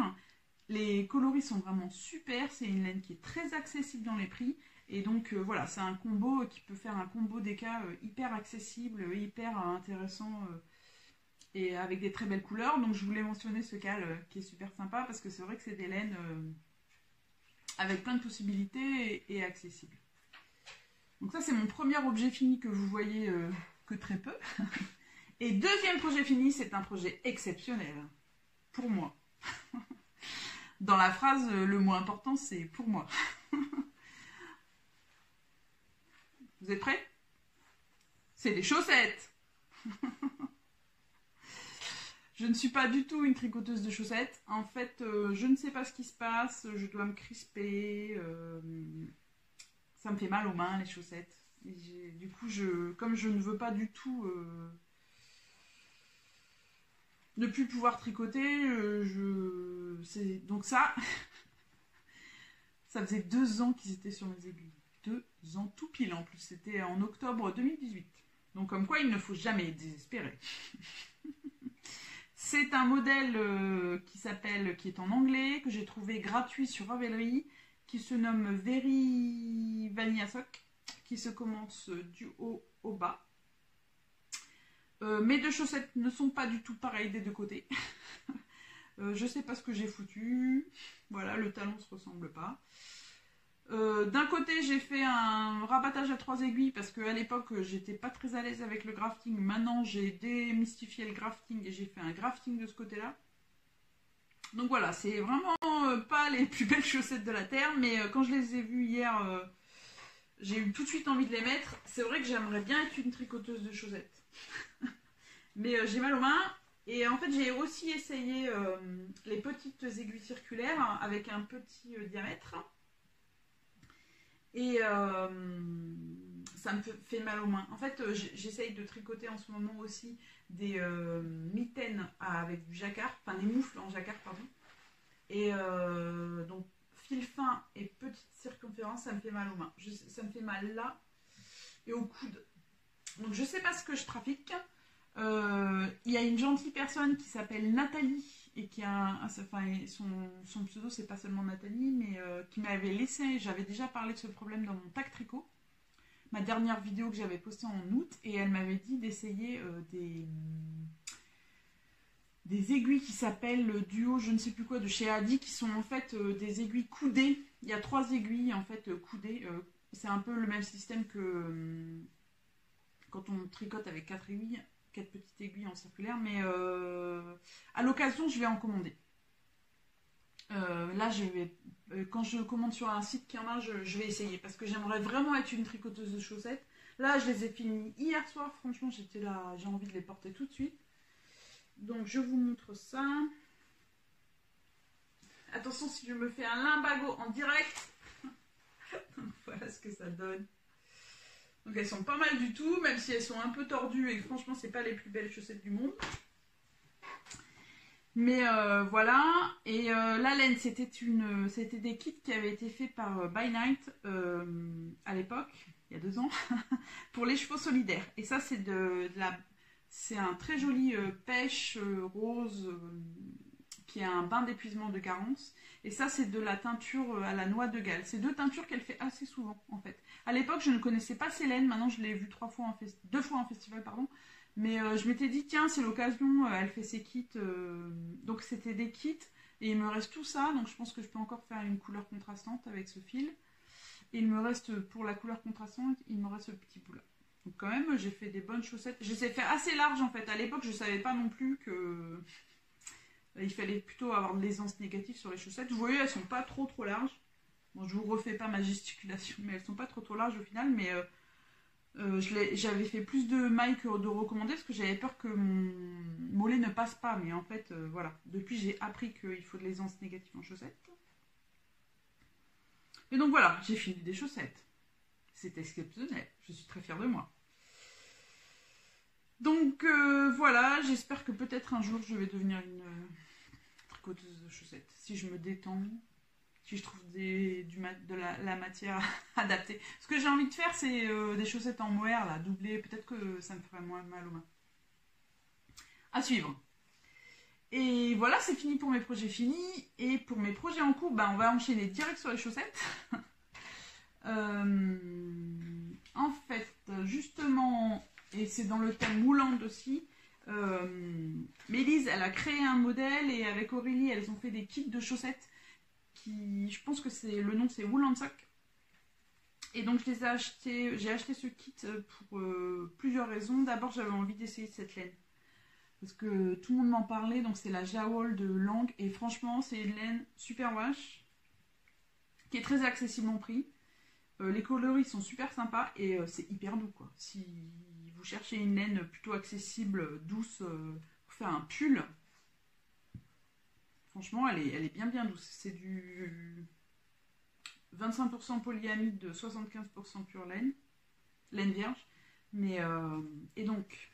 [SPEAKER 1] les coloris sont vraiment super. C'est une laine qui est très accessible dans les prix. Et donc voilà, c'est un combo qui peut faire un combo d'éca hyper accessible, hyper intéressant et avec des très belles couleurs. Donc je voulais mentionner ce cal qui est super sympa parce que c'est vrai que c'est des laines avec plein de possibilités et accessibles. Donc ça c'est mon premier objet fini que vous voyez que très peu. Et deuxième projet fini, c'est un projet exceptionnel. Pour moi. Dans la phrase, le mot important, c'est pour moi. Vous êtes prêts? C'est des chaussettes. Je ne suis pas du tout une tricoteuse de chaussettes. En fait, je ne sais pas ce qui se passe. Je dois me crisper. Ça me fait mal aux mains, les chaussettes. Et du coup, comme je ne veux pas du tout... ne plus pouvoir tricoter, donc ça, ça faisait 2 ans qu'ils étaient sur mes aiguilles. 2 ans tout pile en plus, c'était en octobre 2018. Donc comme quoi, il ne faut jamais désespérer. C'est un modèle qui est en anglais, que j'ai trouvé gratuit sur Ravelry, qui se nomme Very Vanilla Sock, qui se commence du haut au bas. Mes deux chaussettes ne sont pas du tout pareilles des deux côtés. Je sais pas ce que j'ai foutu. Voilà, le talon ne se ressemble pas. D'un côté, j'ai fait un rabattage à 3 aiguilles parce qu'à l'époque, j'étais pas très à l'aise avec le grafting. Maintenant, j'ai démystifié le grafting et j'ai fait un grafting de ce côté-là. Donc voilà, c'est vraiment pas les plus belles chaussettes de la terre, mais quand je les ai vues hier, j'ai eu tout de suite envie de les mettre. C'est vrai que j'aimerais bien être une tricoteuse de chaussettes. Mais j'ai mal aux mains. Et en fait, j'ai aussi essayé les petites aiguilles circulaires avec un petit diamètre. Et ça me fait mal aux mains. En fait, j'essaye de tricoter en ce moment aussi des mitaines avec du jacquard, enfin des moufles en jacquard, pardon. Et donc, fil fin et petite circonférence, ça me fait mal aux mains. Ça me fait mal là et au coude. Donc je sais pas ce que je trafique. Il y a une gentille personne qui s'appelle Nathalie et qui a enfin, son pseudo c'est pas seulement Nathalie, mais qui m'avait laissé, j'avais déjà parlé de ce problème dans mon tag tricot, ma dernière vidéo que j'avais postée en août, et elle m'avait dit d'essayer des aiguilles qui s'appellent le duo je ne sais plus quoi de chez Adi, qui sont en fait des aiguilles coudées. Il y a 3 aiguilles en fait coudées, c'est un peu le même système que quand on tricote avec 4 aiguilles, 4 petites aiguilles en circulaire, mais à l'occasion je vais en commander. Là quand je commande sur un site qui en a, je vais essayer, parce que j'aimerais vraiment être une tricoteuse de chaussettes. Là je les ai finis hier soir, franchement j'étais là, j'ai envie de les porter tout de suite. Donc je vous montre ça. Attention si je me fais un limbago en direct. Voilà ce que ça donne. Donc elles sont pas mal du tout, même si elles sont un peu tordues et franchement c'est pas les plus belles chaussettes du monde. Mais voilà. Et la laine, c'était des kits qui avaient été faits par By Night à l'époque, il y a 2 ans, pour les chevaux solidaires. Et ça c'est un très joli pêche rose qui a un bain d'épuisement de carence. Et ça, c'est de la teinture à la noix de Galles. C'est 2 teintures qu'elle fait assez souvent, en fait. À l'époque, je ne connaissais pas ces laines. Maintenant, je l'ai vue 2 fois en festival, pardon. Mais je m'étais dit, tiens, c'est l'occasion. Elle fait ses kits. Donc, c'était des kits. Et il me reste tout ça. Donc, je pense que je peux encore faire une couleur contrastante avec ce fil. Et il me reste, pour la couleur contrastante, il me reste ce petit bout-là. Donc, quand même, j'ai fait des bonnes chaussettes. Je les ai fait assez larges, en fait. À l'époque, je ne savais pas non plus que... Il fallait plutôt avoir de l'aisance négative sur les chaussettes. Vous voyez, elles sont pas trop larges. Bon, je vous refais pas ma gesticulation, mais elles sont pas trop larges au final. Mais j'avais fait plus de mailles que de recommandé, parce que j'avais peur que mon mollet ne passe pas. Mais en fait, voilà. Depuis, j'ai appris qu'il faut de l'aisance négative en chaussettes. Et donc voilà, j'ai fini des chaussettes. C'est exceptionnel. Je suis très fière de moi. Donc voilà, j'espère que peut-être un jour je vais devenir une tricoteuse de chaussettes. Si je me détends, si je trouve de la matière adaptée. Ce que j'ai envie de faire, c'est des chaussettes en mohair, là, doublées. Peut-être que ça me ferait moins mal aux mains. À suivre. Et voilà, c'est fini pour mes projets finis. Et pour mes projets en cours, on va enchaîner direct sur les chaussettes. En fait, justement... Et c'est dans le thème moulante aussi. Mélise, elle a créé un modèle et avec Aurélie, elles ont fait des kits de chaussettes qui, je pense que le nom c'est Wool and Sock. Et donc je les ai achetés, j'ai acheté ce kit pour plusieurs raisons. D'abord, j'avais envie d'essayer cette laine parce que tout le monde m'en parlait. Donc c'est la Jawol de Lang et franchement, c'est une laine super wash qui est très accessible en prix. Les coloris sont super sympas et c'est hyper doux quoi. Si vous cherchez une laine plutôt accessible, douce, pour faire un pull, franchement elle est bien douce. C'est du 25% polyamide, 75% pure laine vierge. Mais et donc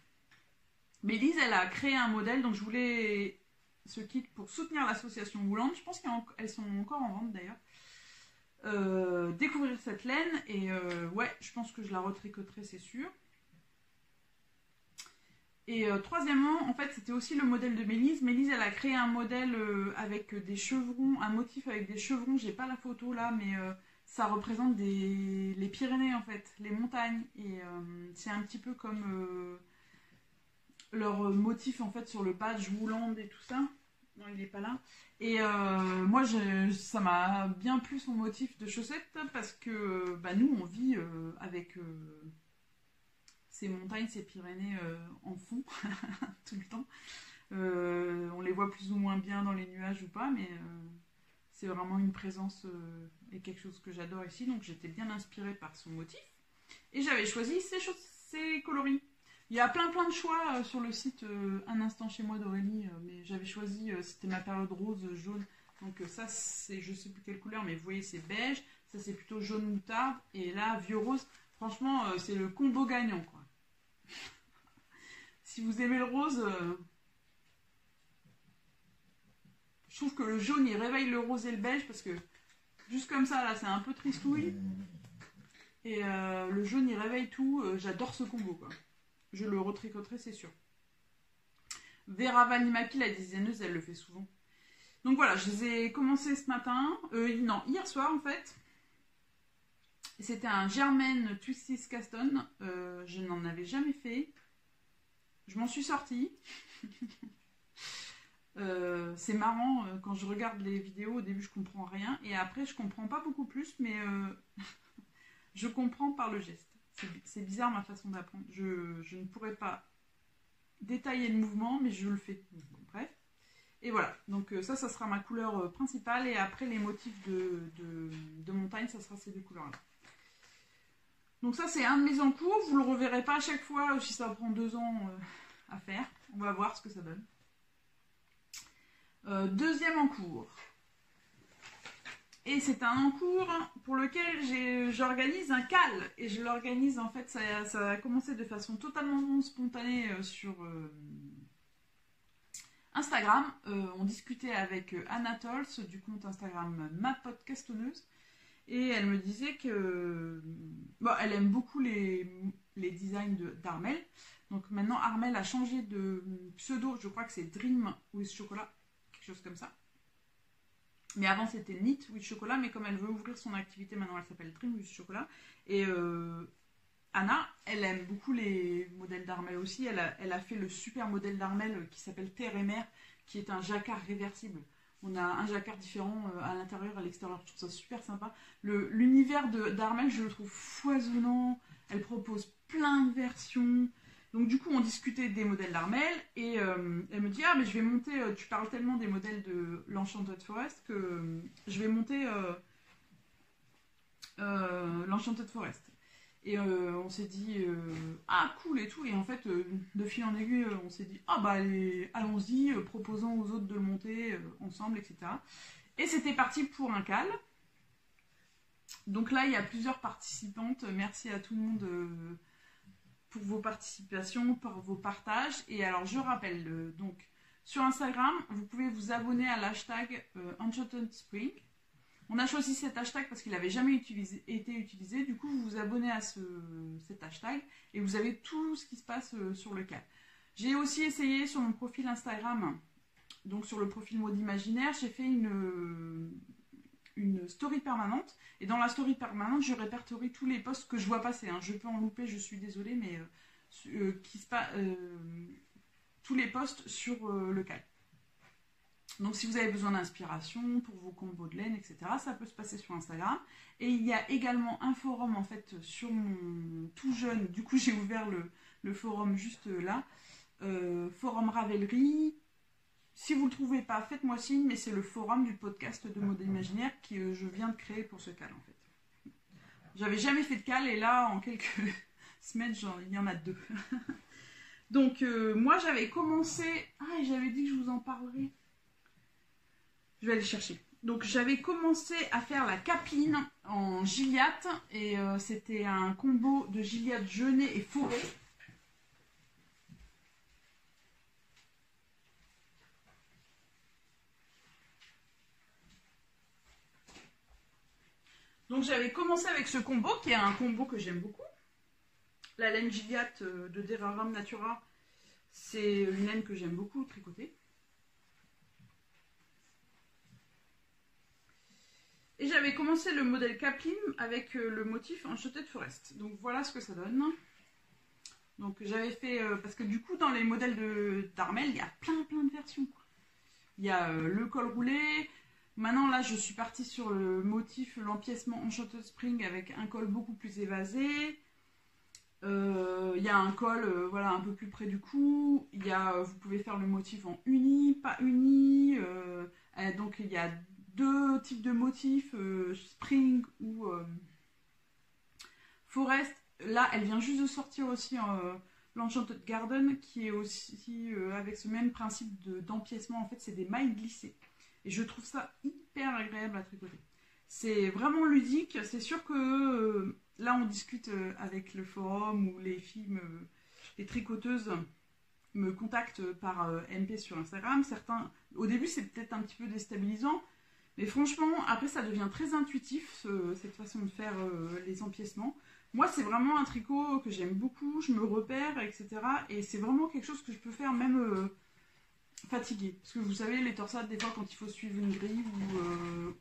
[SPEAKER 1] Mélise, elle a créé un modèle, donc je voulais ce kit pour soutenir l'association Woolante. Je pense qu'elles sont encore en vente d'ailleurs. Découvrir cette laine et ouais, je pense que je la retricoterai, c'est sûr. Et troisièmement, en fait, c'était aussi le modèle de Mélise. Mélise, elle a créé un modèle avec des chevrons, un motif avec des chevrons. J'ai pas la photo là, mais ça représente les Pyrénées en fait, les montagnes. Et c'est un petit peu comme leur motif en fait sur le badge Woolande et tout ça. Non, il n'est pas là. Et moi, ça m'a bien plu son motif de chaussettes parce que nous, on vit avec ces montagnes, ces Pyrénées en fond tout le temps. On les voit plus ou moins bien dans les nuages ou pas, mais c'est vraiment une présence et quelque chose que j'adore ici. Donc j'étais bien inspirée par son motif. Et j'avais choisi ces coloris. Il y a plein de choix sur le site Un instant chez moi d'Aurélie, mais j'avais choisi, c'était ma période rose, jaune. Donc ça, c'est je sais plus quelle couleur, mais vous voyez, c'est beige. Ça, c'est plutôt jaune moutarde. Et là, vieux rose. Franchement, c'est le combo gagnant, quoi. Si vous aimez le rose, je trouve que le jaune, il réveille le rose et le beige, parce que juste comme ça, là, c'est un peu tristouille. Et le jaune, il réveille tout. J'adore ce combo, quoi. je le retricoterai, c'est sûr. Vera Vanimaki, la designeuse, elle le fait souvent. Donc voilà, je les ai commencé ce matin, non, hier soir en fait. C'était un Germaine Twisties Caston, je n'en avais jamais fait. Je m'en suis sortie. C'est marrant, quand je regarde les vidéos, au début je comprends rien, et après je comprends pas beaucoup plus, mais je comprends par le geste. C'est bizarre ma façon d'apprendre. Je ne pourrais pas détailler le mouvement, mais je le fais. Bref. Et voilà, donc ça sera ma couleur principale, et après les motifs de montagne, ça sera ces deux couleurs-là. Donc ça, c'est un de mes en cours. Vous le reverrez pas à chaque fois, si ça prend 2 ans à faire. On va voir ce que ça donne. Deuxième en cours. Et c'est un encours pour lequel j'organise un cal. Et je l'organise, en fait, ça a commencé de façon totalement spontanée sur Instagram. On discutait avec Anatole, du compte Instagram Ma Podcastonneuse. Et elle me disait que elle aime beaucoup les designs d'Armel. Donc maintenant, Armel a changé de pseudo. Je crois que c'est Dream with Chocolat. Quelque chose comme ça. Mais avant, c'était Knit with Chocolat. Mais comme elle veut ouvrir son activité, maintenant, elle s'appelle Dream with Chocolat. Et Anna, elle aime beaucoup les modèles d'Armel aussi. Elle a fait le super modèle d'Armel qui s'appelle Terre et Mer, qui est un jacquard réversible. On a un jacquard différent à l'intérieur et à l'extérieur. Je trouve ça super sympa. L'univers d'Armel, je le trouve foisonnant. Elle propose plein de versions. Donc du coup, on discutait des modèles d'Armel. Et elle me dit, ah mais je vais monter, tu parles tellement des modèles de l'Enchanted Forest que je vais monter l'Enchanted Forest. Et on s'est dit, ah cool et tout. Et en fait, de fil en aiguille, on s'est dit, ah bah allons-y, proposons aux autres de le monter ensemble, etc. Et c'était parti pour un cal. Donc là, il y a plusieurs participantes. Merci à tout le monde pour vos participations, pour vos partages. Et alors, je rappelle, donc sur Instagram, vous pouvez vous abonner à l'hashtag Enchanted Spring. On a choisi cet hashtag parce qu'il n'avait jamais été utilisé. Du coup, vous vous abonnez à cet hashtag et vous avez tout ce qui se passe sur le cal. J'ai aussi essayé sur mon profil Instagram, donc sur le profil Mode Imaginaire, j'ai fait une story permanente. Et dans la story permanente, je répertorie tous les posts que je vois passer. Je peux en louper, je suis désolée, mais tous les posts sur le cal. Donc si vous avez besoin d'inspiration pour vos combos de laine, etc., ça peut se passer sur Instagram. Et il y a également un forum en fait sur mon tout jeune, du coup j'ai ouvert le forum juste là, forum Ravelry. Si vous ne le trouvez pas, faites-moi signe, mais c'est le forum du podcast de Mode Imaginaire que je viens de créer pour ce cal en fait. J'avais jamais fait de cal et là en quelques semaines il y en a 2. Donc moi j'avais commencé, et j'avais dit que je vous en parlerai. Je vais aller chercher. Donc j'avais commencé à faire la capine en Gilliatt et c'était un combo de Gilliatt, genêt et forêt. Donc j'avais commencé avec ce combo qui est un combo que j'aime beaucoup. La laine Gilliatt de Derarum Natura, c'est une laine que j'aime beaucoup tricoter. Et j'avais commencé le modèle Capline avec le motif Enchanted Forest. Donc voilà ce que ça donne. Donc j'avais fait, parce que du coup dans les modèles d'Armel, il y a plein de versions. Il y a le col roulé. Maintenant là je suis partie sur le motif, l'empiècement Enchanted Spring avec un col beaucoup plus évasé. Il y a un col voilà, un peu plus près du cou. Il y a, vous pouvez faire le motif en uni, pas uni. Donc il y a 2 types de motifs, Spring ou Forest. Là, elle vient juste de sortir aussi l'Enchanted Garden, qui est aussi avec ce même principe d'empiècement. En fait, c'est des mailles glissées. Et je trouve ça hyper agréable à tricoter. C'est vraiment ludique. C'est sûr que là, on discute avec le forum où les filles, les tricoteuses me contactent par MP sur Instagram. Certains, au début, c'est peut-être un petit peu déstabilisant. Mais franchement, après, ça devient très intuitif, cette façon de faire les empiècements. Moi, c'est vraiment un tricot que j'aime beaucoup, je me repère, etc. Et c'est vraiment quelque chose que je peux faire même fatiguée. Parce que vous savez, les torsades, des fois, quand il faut suivre une grille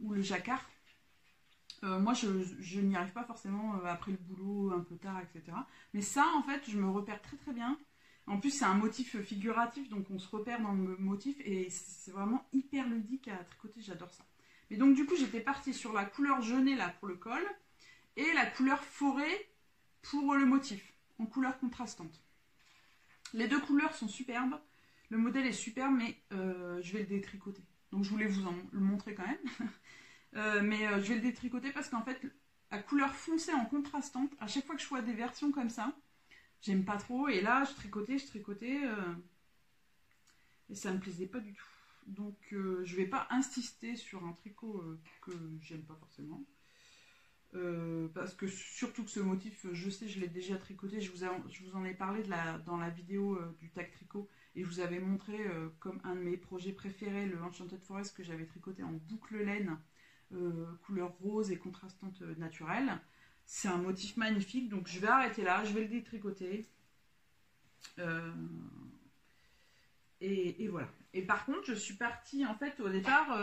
[SPEAKER 1] ou le jacquard, moi, je n'y arrive pas forcément après le boulot, un peu tard, etc. Mais ça, en fait, je me repère très très bien. En plus, c'est un motif figuratif, donc on se repère dans le motif et c'est vraiment hyper ludique à tricoter, j'adore ça. Mais donc, du coup, j'étais partie sur la couleur jaunée là pour le col et la couleur forêt pour le motif, en couleur contrastante. Les deux couleurs sont superbes, le modèle est superbe, mais je vais le détricoter. Donc, je voulais vous en le montrer quand même. Mais je vais le détricoter parce qu'en fait, la couleur foncée en contrastante, à chaque fois que je vois des versions comme ça, j'aime pas trop. Et là, je tricotais, et ça me plaisait pas du tout. Donc, je vais pas insister sur un tricot que j'aime pas forcément. Parce que surtout que ce motif, je sais, je l'ai déjà tricoté. Je vous en ai parlé dans la vidéo du tag tricot. Et je vous avais montré comme un de mes projets préférés, le Enchanted Forest que j'avais tricoté en boucle laine. Couleur rose et contrastante naturelle. C'est un motif magnifique, donc je vais arrêter là, je vais le détricoter. Et voilà. Et par contre, je suis partie, en fait, au départ,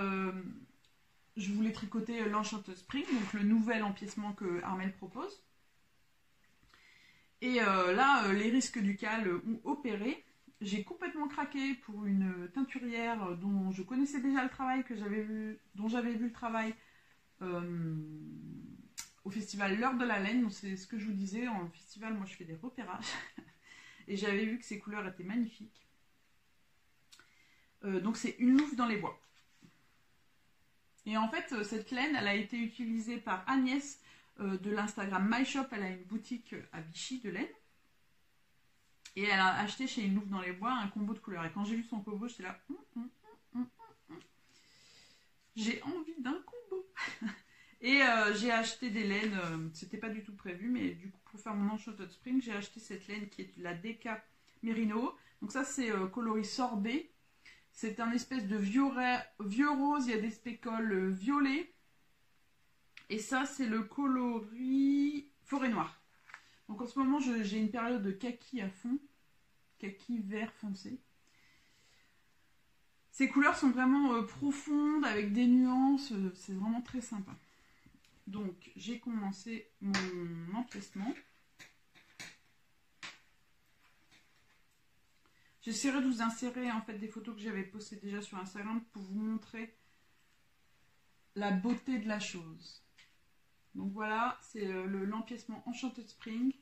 [SPEAKER 1] je voulais tricoter l'Enchanted Spring, donc le nouvel empiècement que Armelle propose. Et là, les risques du cal ont opéré. J'ai complètement craqué pour une teinturière dont je connaissais déjà le travail, dont j'avais vu le travail au festival L'Heure de la Laine. C'est ce que je vous disais, en festival, moi je fais des repérages. Et j'avais vu que ces couleurs étaient magnifiques. Donc c'est une louve dans les bois. Et en fait, cette laine, elle a été utilisée par Agnès de l'Instagram MyShop. Elle a une boutique à Vichy de laine. Et elle a acheté chez Une Louve dans les Bois un combo de couleurs. Et quand j'ai vu son combo, j'étais là, j'ai envie d'un combo. Et j'ai acheté des laines, c'était pas du tout prévu, mais du coup, pour faire mon Enchanted Spring, j'ai acheté cette laine qui est la Deca Merino. Donc ça, c'est coloris sorbet. C'est un espèce de vieux rose, il y a des spécoles violets. Et ça, c'est le coloris forêt noire. Donc en ce moment, j'ai une période de kaki à fond, kaki vert foncé. Ces couleurs sont vraiment profondes, avec des nuances, c'est vraiment très sympa. Donc j'ai commencé mon empiècement. J'essaierai de vous insérer en fait des photos que j'avais postées déjà sur Instagram pour vous montrer la beauté de la chose. Donc voilà, c'est l'empiècement Enchanted Spring.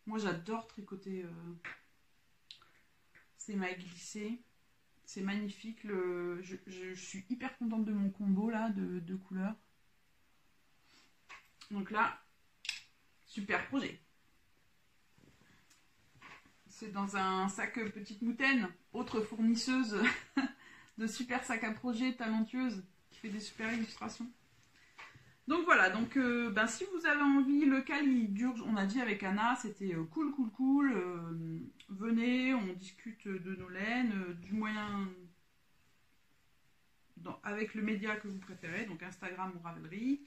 [SPEAKER 1] Moi j'adore tricoter ces mailles glissées. C'est magnifique. Je suis hyper contente de mon combo là de couleurs. Donc là, super projet. C'est dans un sac Petite Moutaine, autre fournisseuse de super sacs à projet talentueuse qui fait des super illustrations. Donc voilà, donc si vous avez envie, le cal il dure, on a dit avec Anna, c'était cool. Venez, on discute de nos laines, du moyen avec le média que vous préférez, donc Instagram ou Ravelry.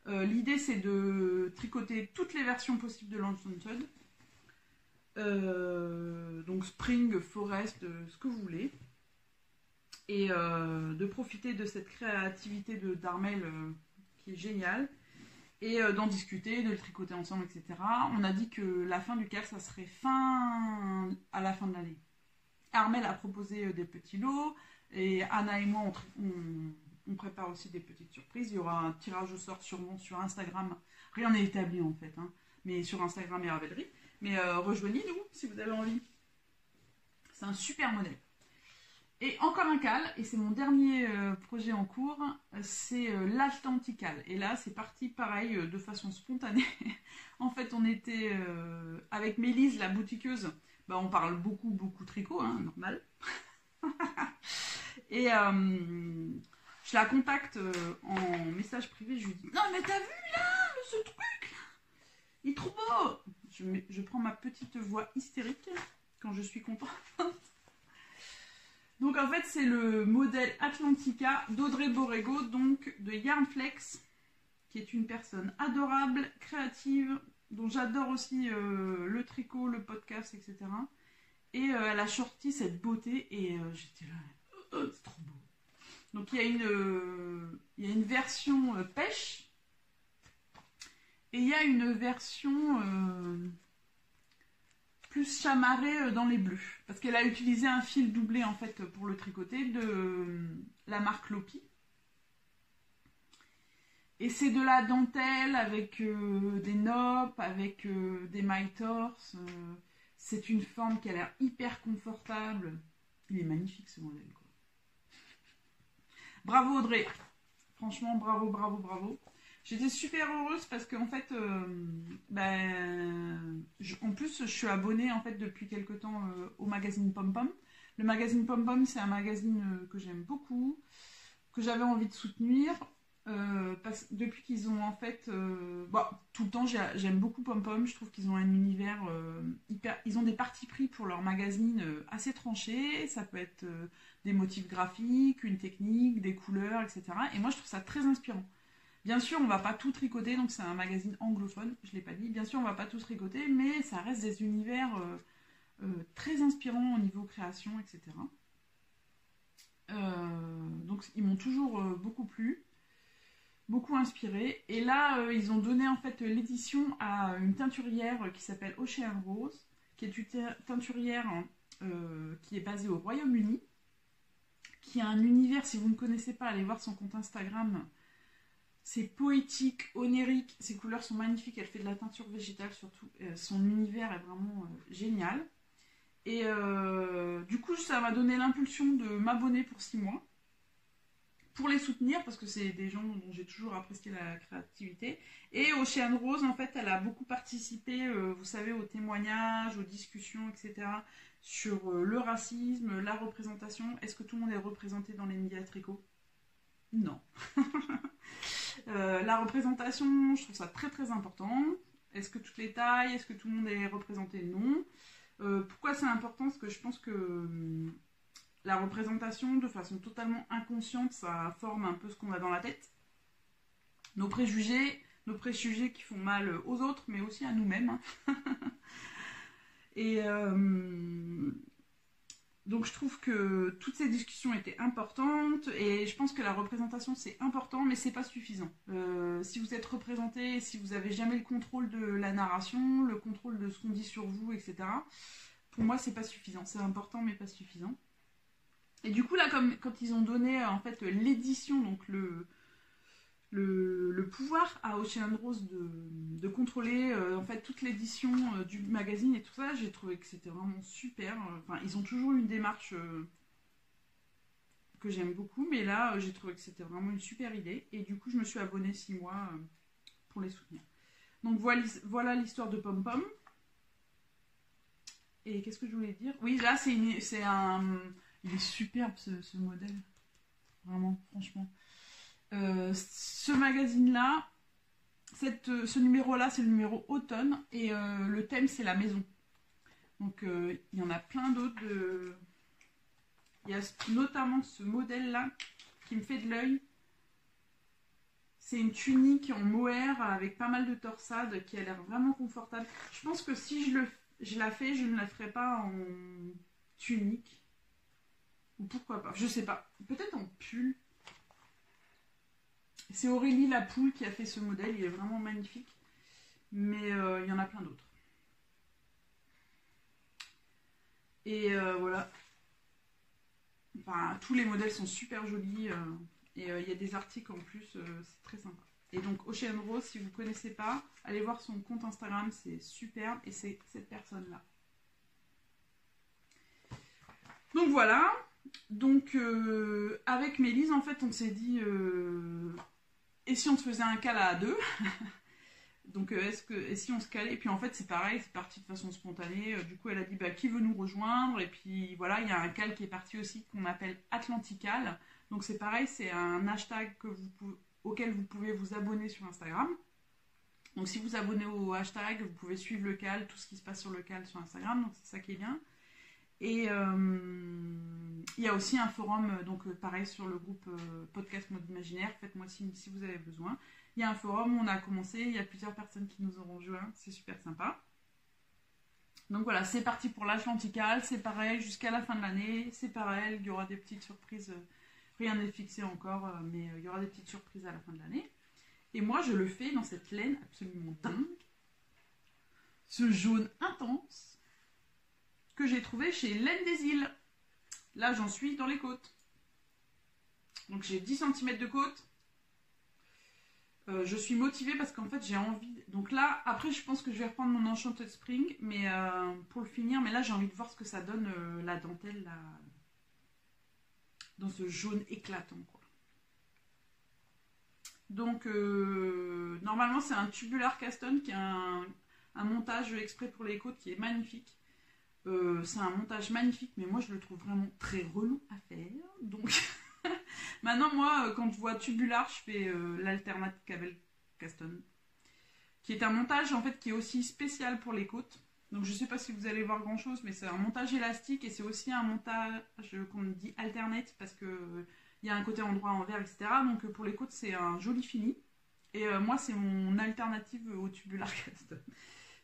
[SPEAKER 1] L'idée c'est de tricoter toutes les versions possibles de l'Enchanted. Donc Spring, Forest, ce que vous voulez. Et de profiter de cette créativité d'Armelle qui est géniale. Et d'en discuter, de le tricoter ensemble, etc. On a dit que la fin du cal, ça serait à la fin de l'année. Armelle a proposé des petits lots. Et Anna et moi, on prépare aussi des petites surprises. Il y aura un tirage au sort sûrement sur Instagram. Rien n'est établi en fait, hein, mais sur Instagram et Ravelry. Mais rejoignez-nous si vous avez envie. C'est un super modèle. Et encore un cal, et c'est mon dernier projet en cours, c'est l'Atlantical. Et là, c'est parti pareil, de façon spontanée. En fait, on était avec Mélise, la boutiqueuse. On parle beaucoup tricot, hein, normal. Et je la contacte en message privé, je lui dis « Non mais t'as vu là, ce truc là, il est trop beau !» Je prends ma petite voix hystérique quand je suis contente. Donc en fait c'est le modèle Atlantica d'Audrey Borrego, donc de Yarnflex, qui est une personne adorable, créative, dont j'adore aussi le tricot, le podcast, etc. Et elle a sorti cette beauté et j'étais là, c'est trop beau. Donc il y a une version pêche et il y a une version plus chamarrée dans les bleus. Parce qu'elle a utilisé un fil doublé en fait pour le tricoter de la marque Lopi. Et c'est de la dentelle avec des noppes, avec des mailles torse. C'est une forme qui a l'air hyper confortable. Il est magnifique ce modèle, quoi. Bravo Audrey. Franchement, bravo, bravo, bravo. J'étais super heureuse parce qu'en fait, en plus, je suis abonnée en fait depuis quelque temps au magazine Pom Pom. Le magazine Pom Pom, c'est un magazine que j'aime beaucoup, que j'avais envie de soutenir. Depuis qu'ils ont en fait tout le temps j'aime beaucoup Pom Pom, je trouve qu'ils ont un univers ils ont des partis pris pour leur magazine assez tranchés, ça peut être des motifs graphiques, une technique, des couleurs, etc. Et moi je trouve ça très inspirant. Bien sûr on va pas tout tricoter, donc c'est un magazine anglophone, je l'ai pas dit, bien sûr on va pas tout tricoter, mais ça reste des univers très inspirants au niveau création, etc. Donc ils m'ont toujours beaucoup plu, beaucoup inspiré. Et là, ils ont donné en fait l'édition à une teinturière qui s'appelle Ocean Rose, qui est une teinturière qui est basée au Royaume-Uni, qui a un univers, si vous ne connaissez pas, allez voir son compte Instagram. C'est poétique, onirique, ses couleurs sont magnifiques, elle fait de la teinture végétale surtout. Son univers est vraiment génial. Et du coup, ça m'a donné l'impulsion de m'abonner pour 6 mois. Pour les soutenir, parce que c'est des gens dont j'ai toujours apprécié la créativité. Et Ocean Rose, en fait, elle a beaucoup participé, vous savez, aux témoignages, aux discussions, etc., sur le racisme, la représentation. Est-ce que tout le monde est représenté dans les médias tricot? Non. La représentation, je trouve ça très très important. Est-ce que toutes les tailles, est-ce que tout le monde est représenté? Non. Pourquoi c'est important? Parce que je pense que la représentation, de façon totalement inconsciente, ça forme un peu ce qu'on a dans la tête. Nos préjugés qui font mal aux autres, mais aussi à nous-mêmes. Et donc je trouve que toutes ces discussions étaient importantes, et je pense que la représentation c'est important, mais c'est pas suffisant. Si vous êtes représenté, si vous avez jamais le contrôle de la narration, le contrôle de ce qu'on dit sur vous, etc., pour moi c'est pas suffisant. C'est important, mais pas suffisant. Et du coup, là, quand ils ont donné en fait l'édition, donc le pouvoir à Ocean Rose de contrôler en fait toute l'édition du magazine et tout ça, j'ai trouvé que c'était vraiment super. Enfin, ils ont toujours une démarche que j'aime beaucoup, mais là, j'ai trouvé que c'était vraiment une super idée. Et du coup, je me suis abonnée 6 mois pour les soutenir. Donc voilà l'histoire de Pom Pom. Et qu'est-ce que je voulais dire? Oui, là, c'est un... Il est superbe ce modèle. Vraiment, franchement. Ce magazine-là, ce numéro-là, c'est le numéro automne. Et le thème, c'est la maison. Donc, il y en a plein d'autres. Il y a notamment ce modèle-là qui me fait de l'œil. C'est une tunique en mohair avec pas mal de torsade qui a l'air vraiment confortable. Je pense que si je la fais, je ne la ferai pas en tunique. Ou pourquoi pas, je sais pas. Peut-être en pull. C'est Aurélie Lapoule qui a fait ce modèle, il est vraiment magnifique. Mais il y en a plein d'autres. Et voilà. Enfin, tous les modèles sont super jolis. Et il y a des articles en plus, c'est très sympa. Et donc Ocean Rose, si vous ne connaissez pas, allez voir son compte Instagram, c'est superbe. Et c'est cette personne-là. Donc voilà. Donc avec Mélise, en fait, on s'est dit et si on se faisait un cal à deux? Donc et si on se calait? Et puis en fait c'est pareil, c'est parti de façon spontanée. Du coup elle a dit qui veut nous rejoindre? Et puis voilà, il y a un cal qui est parti aussi qu'on appelle Atlantical. Donc c'est pareil, c'est un hashtag auquel vous pouvez vous abonner sur Instagram. Donc si vous abonnez au hashtag, vous pouvez suivre le cal, tout ce qui se passe sur le cal sur Instagram. Donc c'est ça qui est bien. Et il y a aussi un forum, donc pareil sur le groupe Podcast Mode Imaginaire, faites-moi signe si vous avez besoin. Il y a un forum où on a commencé, il y a plusieurs personnes qui nous ont rejoints, c'est super sympa. Donc voilà, c'est parti pour l'Atlantical, c'est pareil, jusqu'à la fin de l'année, c'est pareil, il y aura des petites surprises, rien n'est fixé encore, mais il y aura des petites surprises à la fin de l'année. Et moi, je le fais dans cette laine absolument dingue, ce jaune intense, que j'ai trouvé chez Laine des Îles. Là, j'en suis dans les côtes. Donc j'ai 10 cm de côte. Je suis motivée parce qu'en fait j'ai envie... Donc là, après je pense que je vais reprendre mon Enchanted Spring mais pour le finir. Mais là j'ai envie de voir ce que ça donne la dentelle là, dans ce jaune éclatant quoi. Donc normalement c'est un tubular Caston qui a un montage exprès pour les côtes qui est magnifique. C'est un montage magnifique mais moi je le trouve vraiment très relou à faire. Donc... Maintenant, moi, quand je vois tubular, je fais l'Alternate Cable Caston, qui est un montage en fait qui est aussi spécial pour les côtes. Donc, je ne sais pas si vous allez voir grand chose, mais c'est un montage élastique et c'est aussi un montage qu'on dit alternate parce que il y a un côté endroit envers, etc. Donc, pour les côtes, c'est un joli fini. Et moi, c'est mon alternative au tubular Caston.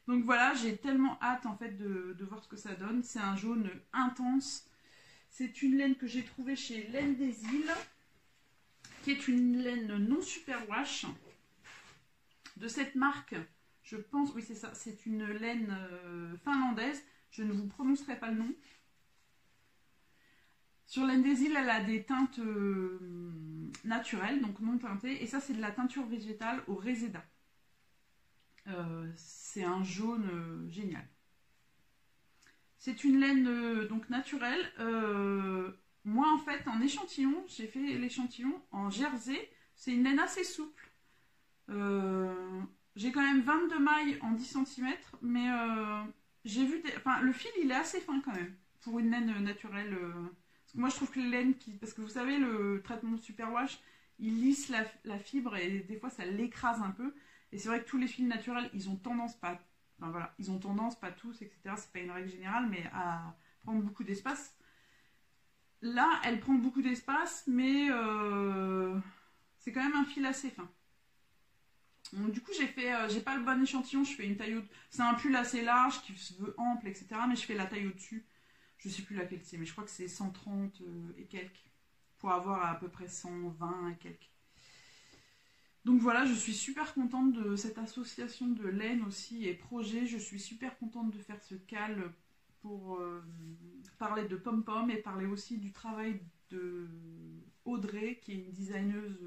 [SPEAKER 1] Donc voilà, j'ai tellement hâte en fait de voir ce que ça donne. C'est un jaune intense. C'est une laine que j'ai trouvée chez Laine des Îles, qui est une laine non superwash de cette marque. Je pense, oui c'est ça, c'est une laine finlandaise. Je ne vous prononcerai pas le nom. Sur Laine des Îles, elle a des teintes naturelles, donc non teintées. Et ça, c'est de la teinture végétale au Reseda. C'est un jaune génial. C'est une laine donc naturelle. Moi, en fait, en échantillon, j'ai fait l'échantillon en jersey. C'est une laine assez souple. J'ai quand même 22 mailles en 10 cm, mais j'ai vu enfin, le fil, il est assez fin quand même, pour une laine naturelle. Parce que moi, je trouve que les laines parce que vous savez, le traitement superwash, il lisse la fibre et des fois, ça l'écrase un peu. Et c'est vrai que tous les fils naturels, ils ont tendance, pas Enfin, voilà, ils ont tendance, pas tous, etc. C'est pas une règle générale, mais à prendre beaucoup d'espace. Là, elle prend beaucoup d'espace, mais c'est quand même un fil assez fin. Donc, du coup, j'ai pas le bon échantillon. Je fais une taille c'est un pull assez large qui se veut ample, etc. Mais je fais la taille au-dessus. Je sais plus laquelle c'est, mais je crois que c'est 130 et quelques pour avoir à peu près 120 et quelques. Donc voilà, je suis super contente de cette association de laine aussi et projet. Je suis super contente de faire ce cal pour parler de Pom Pom et parler aussi du travail de Audrey, qui est une designeuse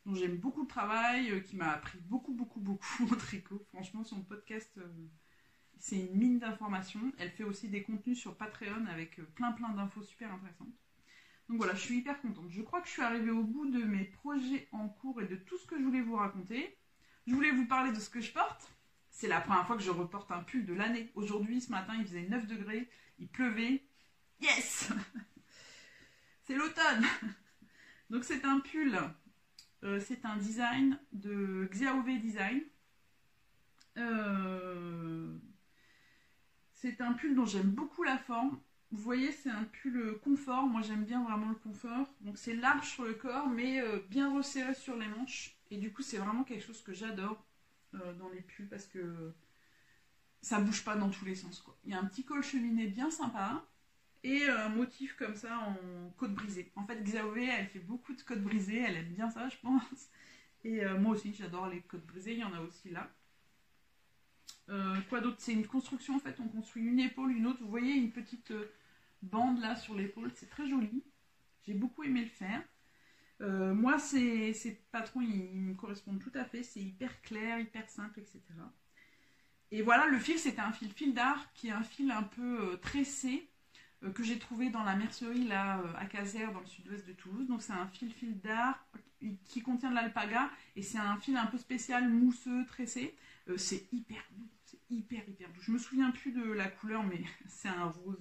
[SPEAKER 1] dont j'aime beaucoup le travail, qui m'a appris beaucoup au tricot. Franchement, son podcast, c'est une mine d'informations. Elle fait aussi des contenus sur Patreon avec plein d'infos super intéressantes. Donc voilà, je suis hyper contente. Je crois que je suis arrivée au bout de mes projets en cours et de tout ce que je voulais vous raconter. Je voulais vous parler de ce que je porte. C'est la première fois que je reporte un pull de l'année. Aujourd'hui, ce matin, il faisait 9 degrés, il pleuvait. Yes C'est l'automne. Donc c'est un pull, c'est un design de Xiaowe Design. C'est un pull dont j'aime beaucoup la forme. Vous voyez, c'est un pull confort. Moi, j'aime bien vraiment le confort. Donc, c'est large sur le corps, mais bien resserré sur les manches. Et du coup, c'est vraiment quelque chose que j'adore dans les pulls parce que ça bouge pas dans tous les sens, quoi. Il y a un petit col cheminé bien sympa et un motif comme ça en côte brisée. En fait, Xiaowe, elle fait beaucoup de côtes brisées. Elle aime bien ça, je pense. Et moi aussi, j'adore les côtes brisées. Il y en a aussi là. Quoi d'autre? C'est une construction, en fait. On construit une épaule, une autre. Vous voyez, une petite... bande là sur l'épaule, c'est très joli. J'ai beaucoup aimé le faire. Moi, ces patrons, ils me correspondent tout à fait. C'est hyper clair, hyper simple, etc. Et voilà, le fil, c'était un fil d'art qui est un fil un peu tressé que j'ai trouvé dans la mercerie là à Caser, dans le sud-ouest de Toulouse. Donc, c'est un fil d'art qui contient de l'alpaga et c'est un fil un peu spécial, mousseux, tressé. C'est hyper doux. C'est hyper doux. Je me souviens plus de la couleur, mais c'est un rose.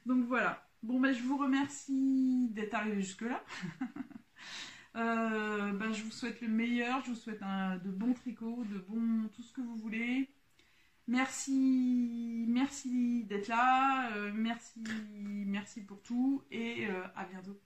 [SPEAKER 1] Donc voilà. Bon, ben, je vous remercie d'être arrivé jusque-là. Je vous souhaite le meilleur. Je vous souhaite de bons tricots, de bons... tout ce que vous voulez. Merci d'être là. Merci pour tout. Et à bientôt.